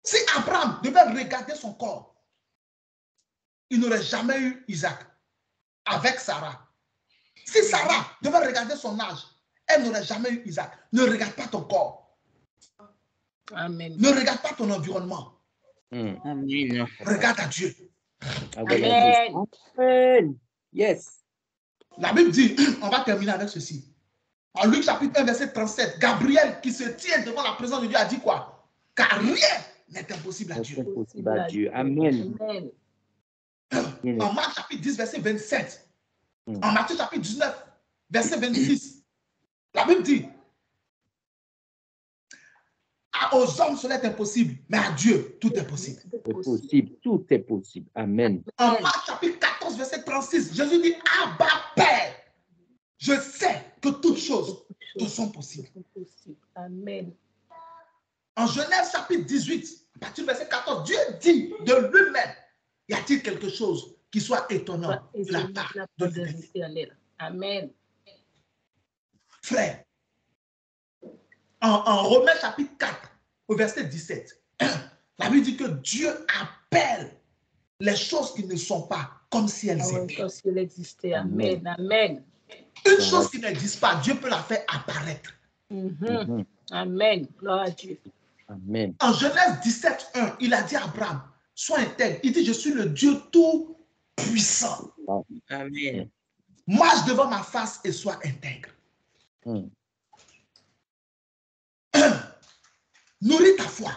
Si Abraham devait regarder son corps, il n'aurait jamais eu Isaac avec Sarah. Si Sarah devait regarder son âge, elle n'aurait jamais eu Isaac. Ne regarde pas ton corps. Amen. Ne regarde pas ton environnement. Amen. Regarde à Dieu. Amen. Amen. Yes. La Bible dit, on va terminer avec ceci. En Luc chapitre 1, verset 37, Gabriel qui se tient devant la présence de Dieu a dit quoi? Car rien n'est impossible à Dieu. Impossible à Dieu. Amen. Amen. En Marc chapitre 10, verset 27. En Matthieu chapitre 19, verset 26. La Bible dit, aux hommes cela est impossible, mais à Dieu tout est possible. C'est possible. Tout est possible. Amen. En Marc chapitre 14, verset 36, Jésus dit, Abba Père, Je sais que toutes choses te sont possibles. Amen. En Genèse chapitre 18, à partir du verset 14, Dieu dit de lui-même, y a-t-il quelque chose qui soit étonnant de la part de l'Éternel? Amen. Frère, en Romains chapitre 4, au verset 17, la Bible dit que Dieu appelle les choses qui ne sont pas comme si elles étaient. Comme si elles existaient. Amen. Amen. Une chose qui n'existe pas, Dieu peut la faire apparaître. Amen. Gloire à Dieu. Amen. En Genèse 17, 1, il a dit à Abraham, sois intègre. Il dit, je suis le Dieu tout puissant. Amen. Marche devant ma face et sois intègre. Nourris ta foi.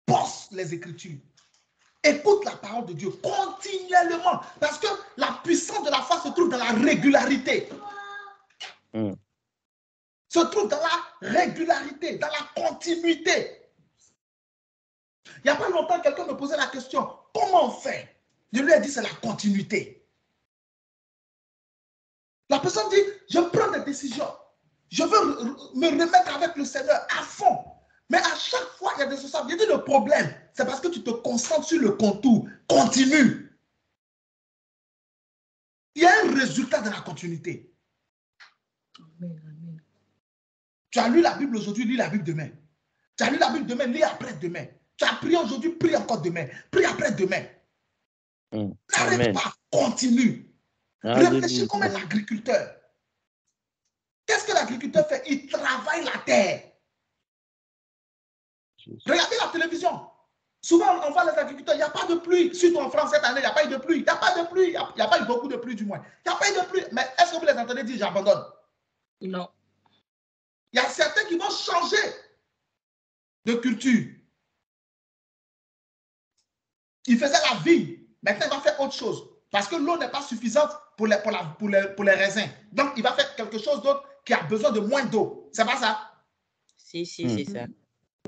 Pense les Écritures. Écoute la parole de Dieu continuellement. Parce que la puissance de la foi se trouve dans la régularité. Se trouve dans la régularité, dans la continuité. Il n'y a pas longtemps, quelqu'un me posait la question, comment on fait? Je lui ai dit, c'est la continuité. La personne dit, je prends des décisions. Je veux me remettre avec le Seigneur à fond. Mais à chaque fois, il y a des obstacles. Je dis, le problème, c'est parce que tu te concentres sur le contour. Continue. Il y a un résultat de la continuité. Amen. Tu as lu la Bible aujourd'hui, lis la Bible demain. Tu as lu la Bible demain, lis après-demain. Tu as prié aujourd'hui, prie encore demain. Prie après-demain. N'arrête pas, continue. Réfléchis comme un agriculteur. Qu'est-ce que l'agriculteur fait? Il travaille la terre. Regardez la télévision. Souvent, on voit les agriculteurs, il n'y a pas de pluie. Surtout en France, cette année, il n'y a pas eu de pluie. Il n'y a pas de pluie. Il n'y a pas eu beaucoup de pluie, du moins. Il n'y a pas eu de pluie. Mais est-ce que vous les entendez dire, j'abandonne? Non. Il y a certains qui vont changer de culture. Il faisait la vigne. Maintenant, il va faire autre chose. Parce que l'eau n'est pas suffisante pour les raisins. Donc, il va faire quelque chose d'autre qui a besoin de moins d'eau. C'est pas ça? Si, c'est ça.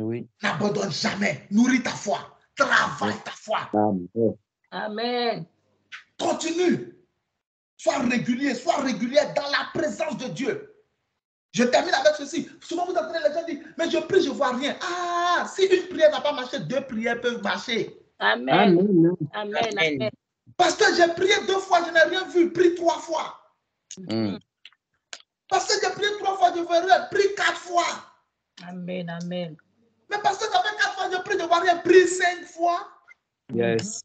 Oui. N'abandonne jamais. Nourris ta foi. Travaille ta foi. Amen. Continue. Sois régulier dans la présence de Dieu. Je termine avec ceci. Souvent, vous entendez les gens dire, mais je prie, je ne vois rien. Ah, si une prière n'a pas marché, 2 prières peuvent marcher. Amen. Amen. Parce que j'ai prié 2 fois, je n'ai rien vu. Prie 3 fois. Parce que j'ai prié 3 fois, je ne vois rien. Prie 4 fois. Amen. Mais parce que ça fait 4 fois, je prie, je ne vois rien. Prie 5 fois. Yes.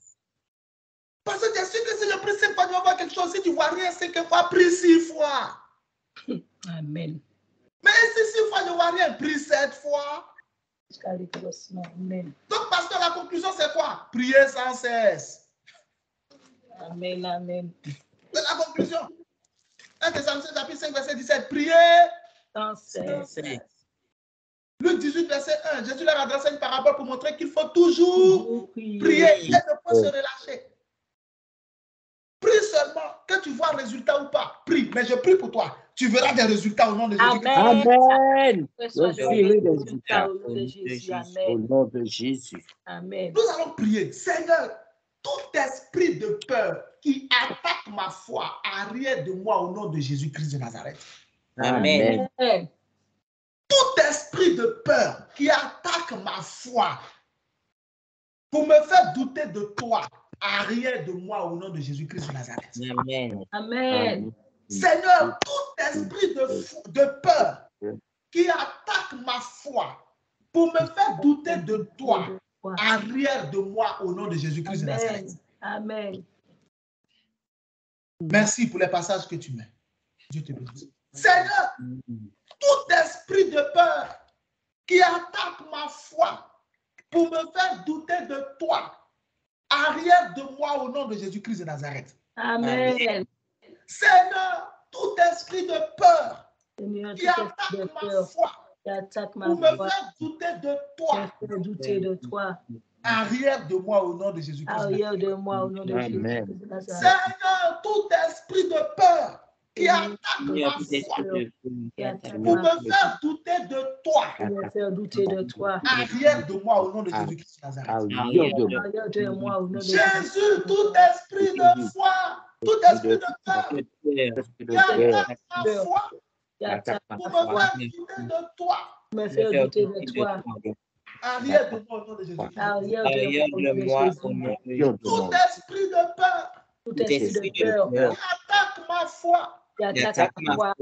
Parce que tu es sûr que si je prie 5 fois, je vais voir quelque chose. Si tu ne vois rien 5 fois, prie 6 fois. Amen. Mais si 6 fois, je ne vois rien, prie 7 fois. Amen. Donc, pasteur, la conclusion, c'est quoi? Prier sans cesse. Amen. C'est la conclusion. 1 Thessaloniciens chapitre 5, verset 17. Prier sans cesse. Luc 18, verset 1. Jésus leur adressait une parabole pour montrer qu'il faut toujours prier et ne pas se relâcher. Prie seulement, que tu vois résultat ou pas. Prie, mais je prie pour toi. Tu verras des résultats au nom de Jésus. Amen. Au nom de Jésus. Amen. Nous allons prier. Seigneur, tout esprit de peur qui attaque ma foi, arrière de moi au nom de Jésus-Christ de Nazareth. Amen. Tout esprit de peur qui attaque ma foi pour me faire douter de toi, arrière de moi au nom de Jésus-Christ de Nazareth. Amen. Seigneur, tout esprit de peur qui attaque ma foi pour me faire douter de toi, arrière de moi au nom de Jésus-Christ de Nazareth. Amen. Merci pour les passages que tu mets. Dieu te bénisse. Seigneur, tout esprit de peur qui attaque ma foi pour me faire douter de toi, arrière de moi au nom de Jésus-Christ de Nazareth. Amen. Seigneur, tout esprit de peur qui attaque ma foi pour me faire douter de toi, arrière de moi au nom de Jésus-Christ. Seigneur, tout esprit de peur qui attaque ma foi pour me faire douter de toi, arrière de moi au nom de Jésus-Christ de Nazareth. Arrière de moi. Jésus, tout esprit de foi Tout esprit de peur qui attaque ma foi pour me faire douter de toi. Me faire douter de toi. Arrière de moi au nom de Jésus. Arrière de moi au nom de Jésus. Tout esprit de peur Tout esprit de peur qui attaque ma foi qui attaque ma foi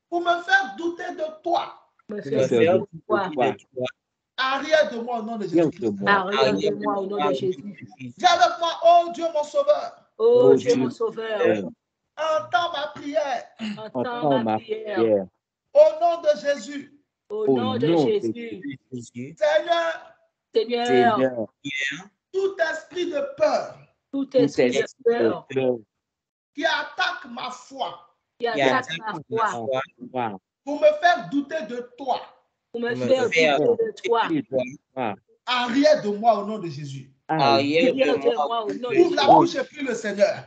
pour me faire douter de toi. me faire douter de toi. Arrière de moi au nom de Jésus. Arrière de moi au nom de Jésus. Dis avec moi, oh Dieu mon sauveur. Oh Dieu mon sauveur. Entends ma prière. Entends ma prière. Au nom de Jésus. Au nom de Jésus. Seigneur, tout esprit de peur tout esprit de peur qui attaque ma foi qui attaque ma foi pour me faire douter de toi. Pour me faire douter de toi. Arrière de moi au nom de Jésus. Arrière de moi au nom de Jésus. Ouvre la bouche et prie le Seigneur.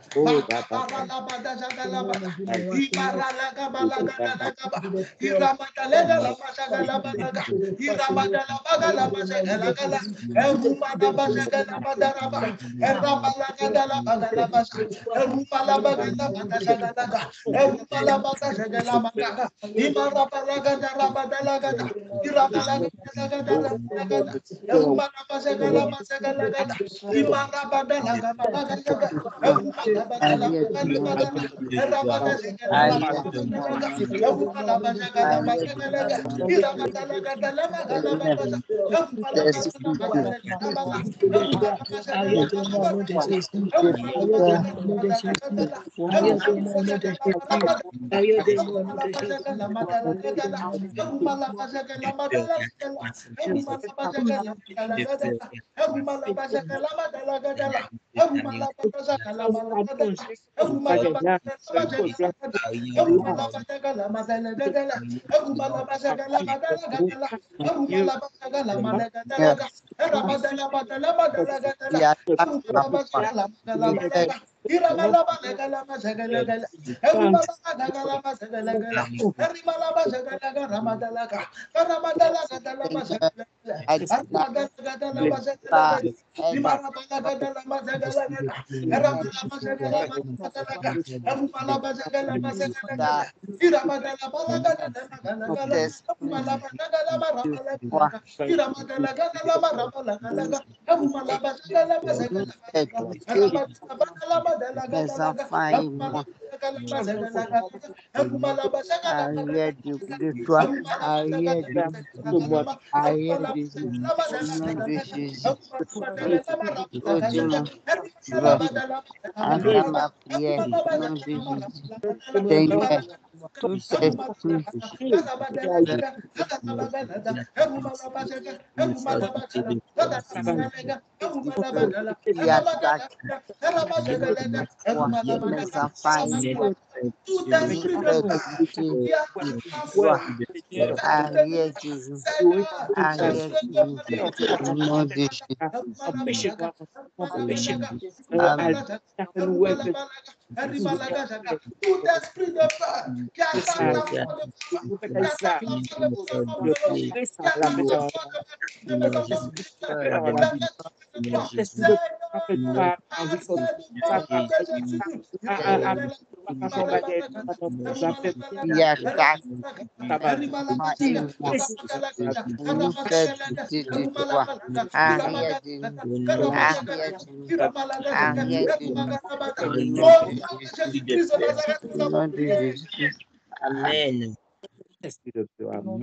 Amen. Amen.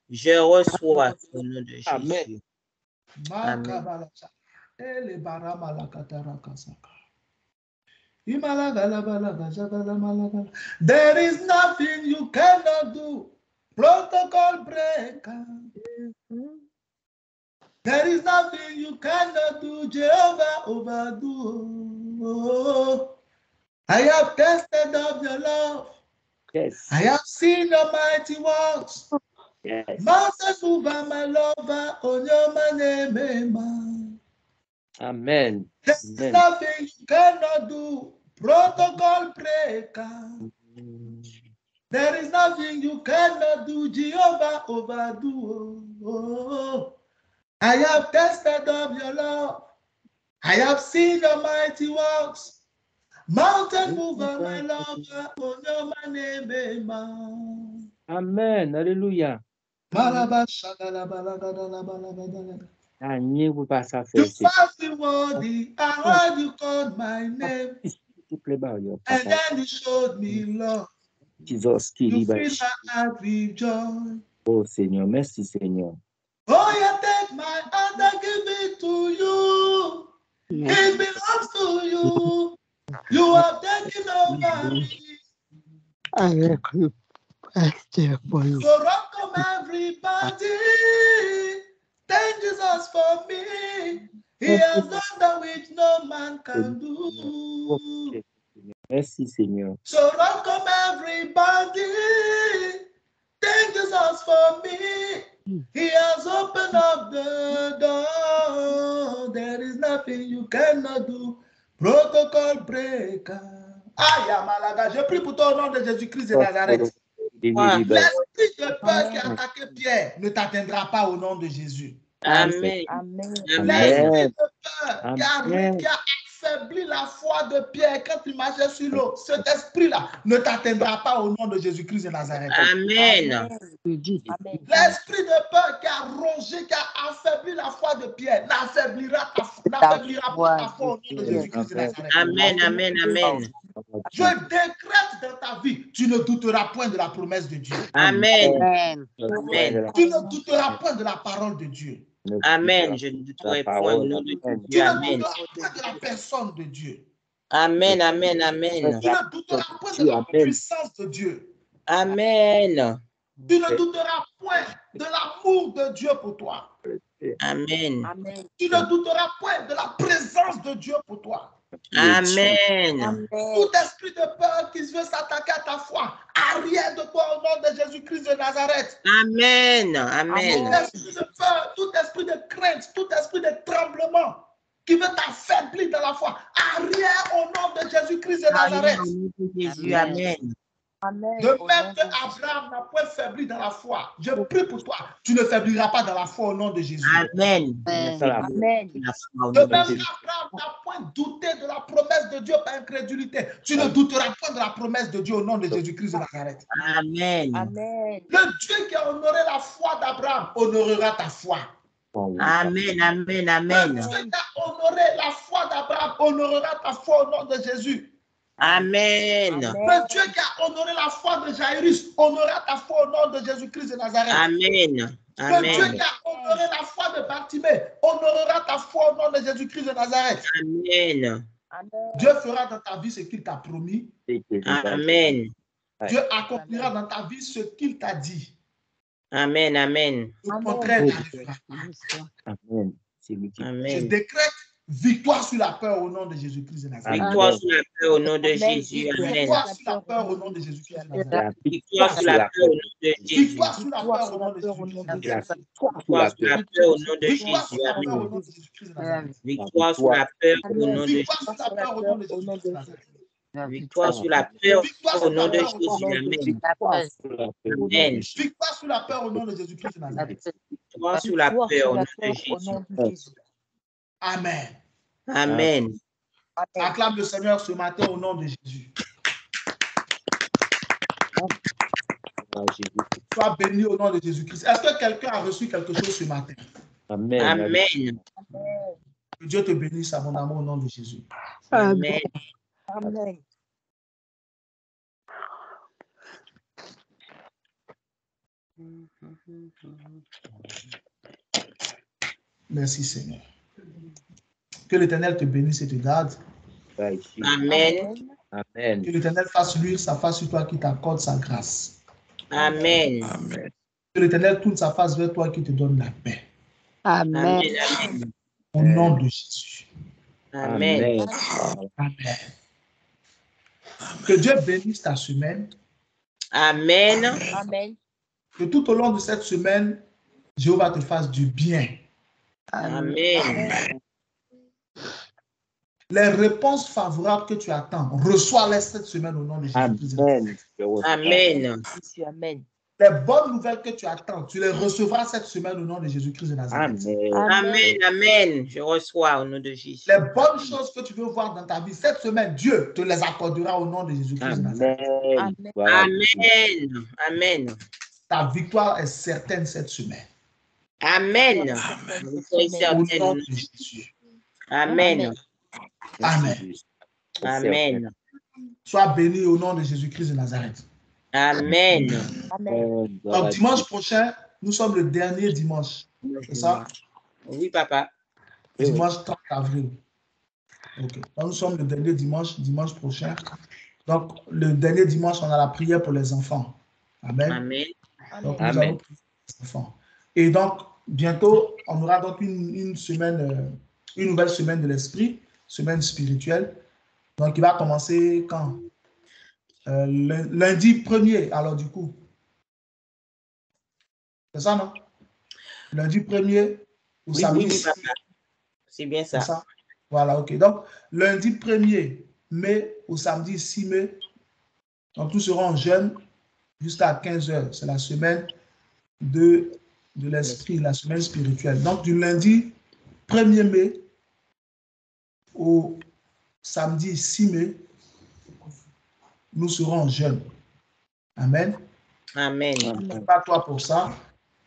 Je reçois au nom de Jésus. Amen. There is nothing you cannot do. Protocol breaker. There is nothing you cannot do. Jehovah overdo. I have tasted of your love. Yes. I have seen your mighty works. Yes. Mountains move by my lover on your name. Amen. There's Amen. nothing you cannot do. Protocol breaker. There is nothing you cannot do. Jehovah overdo. I have tasted of your love. I have seen your mighty works. Mountain mover, my lover, oh no, my name is man. Amen. Alléluia. You fast the worthy, I heard you called my name, and then you showed me love. You fill my heart with joy. Oh Seigneur, merci Seigneur. Oh, you take my heart and give it to you. It belongs to you. You have taken over me. So rock come everybody. Thank Jesus for me. He has done that which no man can do. Merci Seigneur. So rock come everybody. Thank Jesus for me. He has opened up the door. There is nothing you cannot do. Protocol breaker. Aïe, Malaga, je prie pour toi au nom de Jésus-Christ de Nazareth. L'esprit de peur qui a attaqué Pierre ne t'atteindra pas au nom de Jésus. Amen. L'esprit de peur qui a affaibli la foi de Pierre quand il marchait sur l'eau, cet esprit-là ne t'atteindra pas au nom de Jésus-Christ de Nazareth. Amen. L'esprit de peur qui a rongé, qui a affaibli la foi de Pierre, n'affaiblira pas ta foi au nom de Jésus-Christ de Nazareth. Amen, amen, amen. Je décrète dans ta vie, tu ne douteras point de la promesse de Dieu. Amen. Amen. Tu ne douteras point de la parole de Dieu. Amen. Je ne douterai point au nom de Dieu. Tu ne douteras point de la personne de Dieu. Amen, amen, amen. Tu ne douteras point de la puissance de Dieu. Amen. Tu ne douteras point de l'amour de Dieu pour toi. Amen. Tu ne douteras point de la présence de Dieu pour toi. Amen. Tout esprit de peur qui veut s'attaquer à ta foi, arrière de toi au nom de Jésus-Christ de Nazareth. Amen. Amen. Tout esprit de peur, tout esprit de crainte, tout esprit de tremblement qui veut t'affaiblir dans la foi, arrière au nom de Jésus-Christ de Nazareth. Amen. De même que Abraham n'a point faibli dans la foi, je prie pour toi, tu ne faibliras pas dans la foi au nom de Jésus. Amen. Amen. De même qu'Abraham n'a point douté de la promesse de Dieu par incrédulité, tu ne douteras pas de la promesse de Dieu au nom de Jésus-Christ de Nazareth. Amen. Le Dieu qui a honoré la foi d'Abraham honorera ta foi. Amen, amen, amen. Le Dieu qui a honoré la foi d'Abraham honorera ta foi au nom de Jésus. Amen. Le Dieu qui a honoré la foi de Jairus honorera ta foi au nom de Jésus-Christ de Nazareth. Amen. Le Dieu qui a honoré la foi de Bartimée honorera ta foi au nom de Jésus-Christ de Nazareth. Amen. Dieu fera dans ta vie ce qu'il t'a promis. Amen. Dieu accomplira dans ta vie ce qu'il t'a dit. Amen, amen. Le contraire t'arrivera. Amen. Je décrète victoire sur la peur au nom de Jésus-Christ de Nazareth. Victoire sur la peur au nom de Jésus. Amen. Victoire sur la peur au nom de Jésus-Christ de Nazareth. Victoire sur la peur au nom de Jésus. Victoire sur la peur au nom de Jésus-Christ. Victoire sur la peur au nom de Jésus. Amen. Victoire sur la peur au nom de Jésus. Victoire sur la peur au nom de Jésus. Amen. Victoire sur la peur au nom de Jésus-Christ de Nazareth. Victoire sur la peur au nom de Jésus. Amen. Amen. Acclame le Seigneur ce matin au nom de Jésus. Sois béni au nom de Jésus-Christ. Est-ce que quelqu'un a reçu quelque chose ce matin? Amen. Amen. Que Dieu te bénisse abondamment au nom de Jésus. Amen. Amen. Merci Seigneur. Que l'Éternel te bénisse et te garde. Amen. Amen. Que l'Éternel fasse luire sa face sur toi qui t'accorde sa grâce. Amen. Que l'Éternel tourne sa face vers toi qui te donne la paix. Amen. Au nom de Jésus. Amen. Amen. Que Dieu bénisse ta semaine. Amen. Amen. Que tout au long de cette semaine, Jéhovah te fasse du bien. Amen. Les réponses favorables que tu attends, reçois-les cette semaine au nom de Jésus. Amen. Amen. Les bonnes nouvelles que tu attends, tu les recevras cette semaine au nom de Jésus-Christ de Nazareth. Amen, amen. Je reçois au nom de Jésus. Les bonnes choses que tu veux voir dans ta vie cette semaine, Dieu te les accordera au nom de Jésus-Christ de Nazareth. Amen, amen. Ta victoire est certaine cette semaine. Amen. Au nom de Jésus. Amen. Amen. Amen. Sois béni au nom de Jésus-Christ de Nazareth. Amen. Donc, dimanche prochain, nous sommes le dernier dimanche. C'est ça? Oui, papa. Dimanche 30 avril. OK. Donc, nous sommes le dernier dimanche prochain. Donc, le dernier dimanche, on a la prière pour les enfants. Amen. Amen. Donc, nous allons prier pour les enfants. Et donc, bientôt, on aura donc une semaine, une nouvelle semaine de l'esprit, semaine spirituelle. Donc, il va commencer quand? Lundi 1er, alors du coup. C'est ça, non? Lundi 1er ou samedi? Oui, papa. C'est bien ça. C'est ça? Voilà, OK. Donc, lundi 1er mai au samedi 6 mai, donc nous serons en jeûne jusqu'à 15h. C'est la semaine de l'esprit, la semaine spirituelle. Donc, du lundi 1er mai au samedi 6 mai, nous serons en jeûne. Amen. Amen. Prépare-toi pour ça.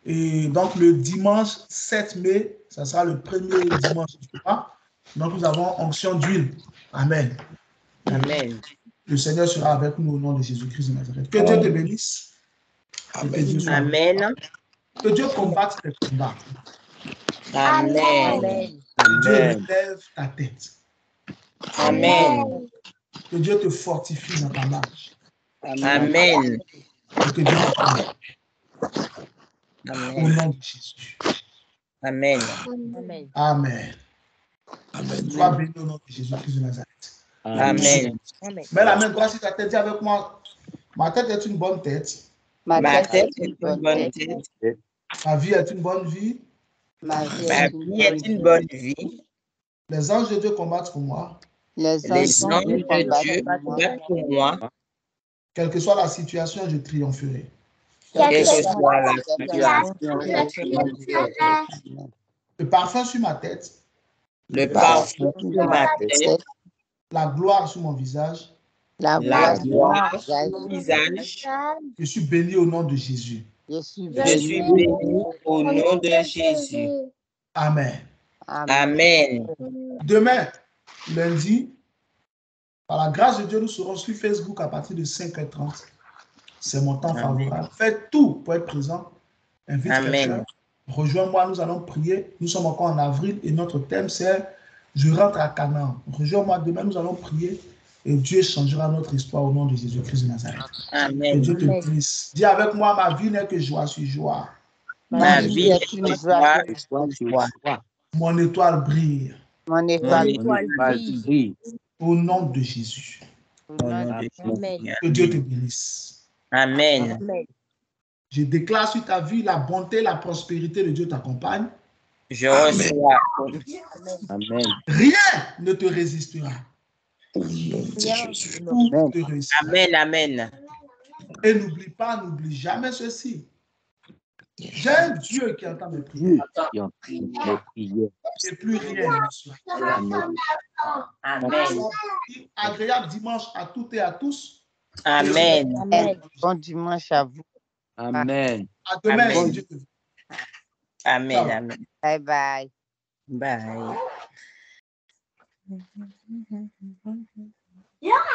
Et donc, le dimanche 7 mai, ça sera le premier dimanche du mois. Donc, nous avons onction d'huile. Amen. Amen. Le Seigneur sera avec nous au nom de Jésus-Christ de Nazareth. Que Dieu te bénisse. Amen. Amen. Que Dieu combatte tes combats. Amen. Que Dieu relève ta tête. Amen. Que Dieu te fortifie dans ta marche. Amen. Et que Dieu te bénisse. Au nom de Jésus. Amen. Amen. Amen. Sois béni au nom de Jésus-Christ de Nazareth. Amen. Mets la main droite sur ta tête, dis avec moi, ma tête est une bonne tête. Ma tête est une bonne tête. Ma vie est une bonne vie. Ma vie est une bonne vie. Les anges de Dieu combattent pour moi. Les anges de Dieu combattent pour moi. Quelle que soit la situation, je triompherai. Quelle que soit la situation, je triompherai. Le parfum sur ma tête. Le parfum sur ma tête. La gloire sur mon visage. La gloire sur mon visage. Je suis béni au nom de Jésus. Je suis béni au nom de Jésus. Amen. Amen. Demain, lundi, par la grâce de Dieu, nous serons sur Facebook à partir de 5h30. C'est mon temps favorable. Faites tout pour être présent. Invite quelqu'un. Rejoins-moi, nous allons prier. Nous sommes encore en avril et notre thème c'est « Je rentre à Canaan ». Rejoins-moi demain, nous allons prier et Dieu changera notre histoire au nom de Jésus-Christ de Nazareth. Amen. Que Dieu te bénisse. Dis avec moi, ma vie n'est que joie sur joie. Ma vie est une joie sur joie. Mon étoile brille. Mon étoile brille. Au nom de Jésus. Amen. Que Dieu te bénisse. Amen. Je déclare sur ta vie la bonté, la prospérité de Dieu t'accompagne. Je reçois. Amen. Rien ne te résistera. Amen, amen. Et n'oublie jamais ceci. J'ai un Dieu qui entend mes prières. Et plus rien ne soit. Amen. Agréable dimanche à toutes et à tous. Amen. Bon dimanche à vous. Amen. À demain, Amen. si Dieu te veut. Amen, amen. Bye bye. Bye. Yeah.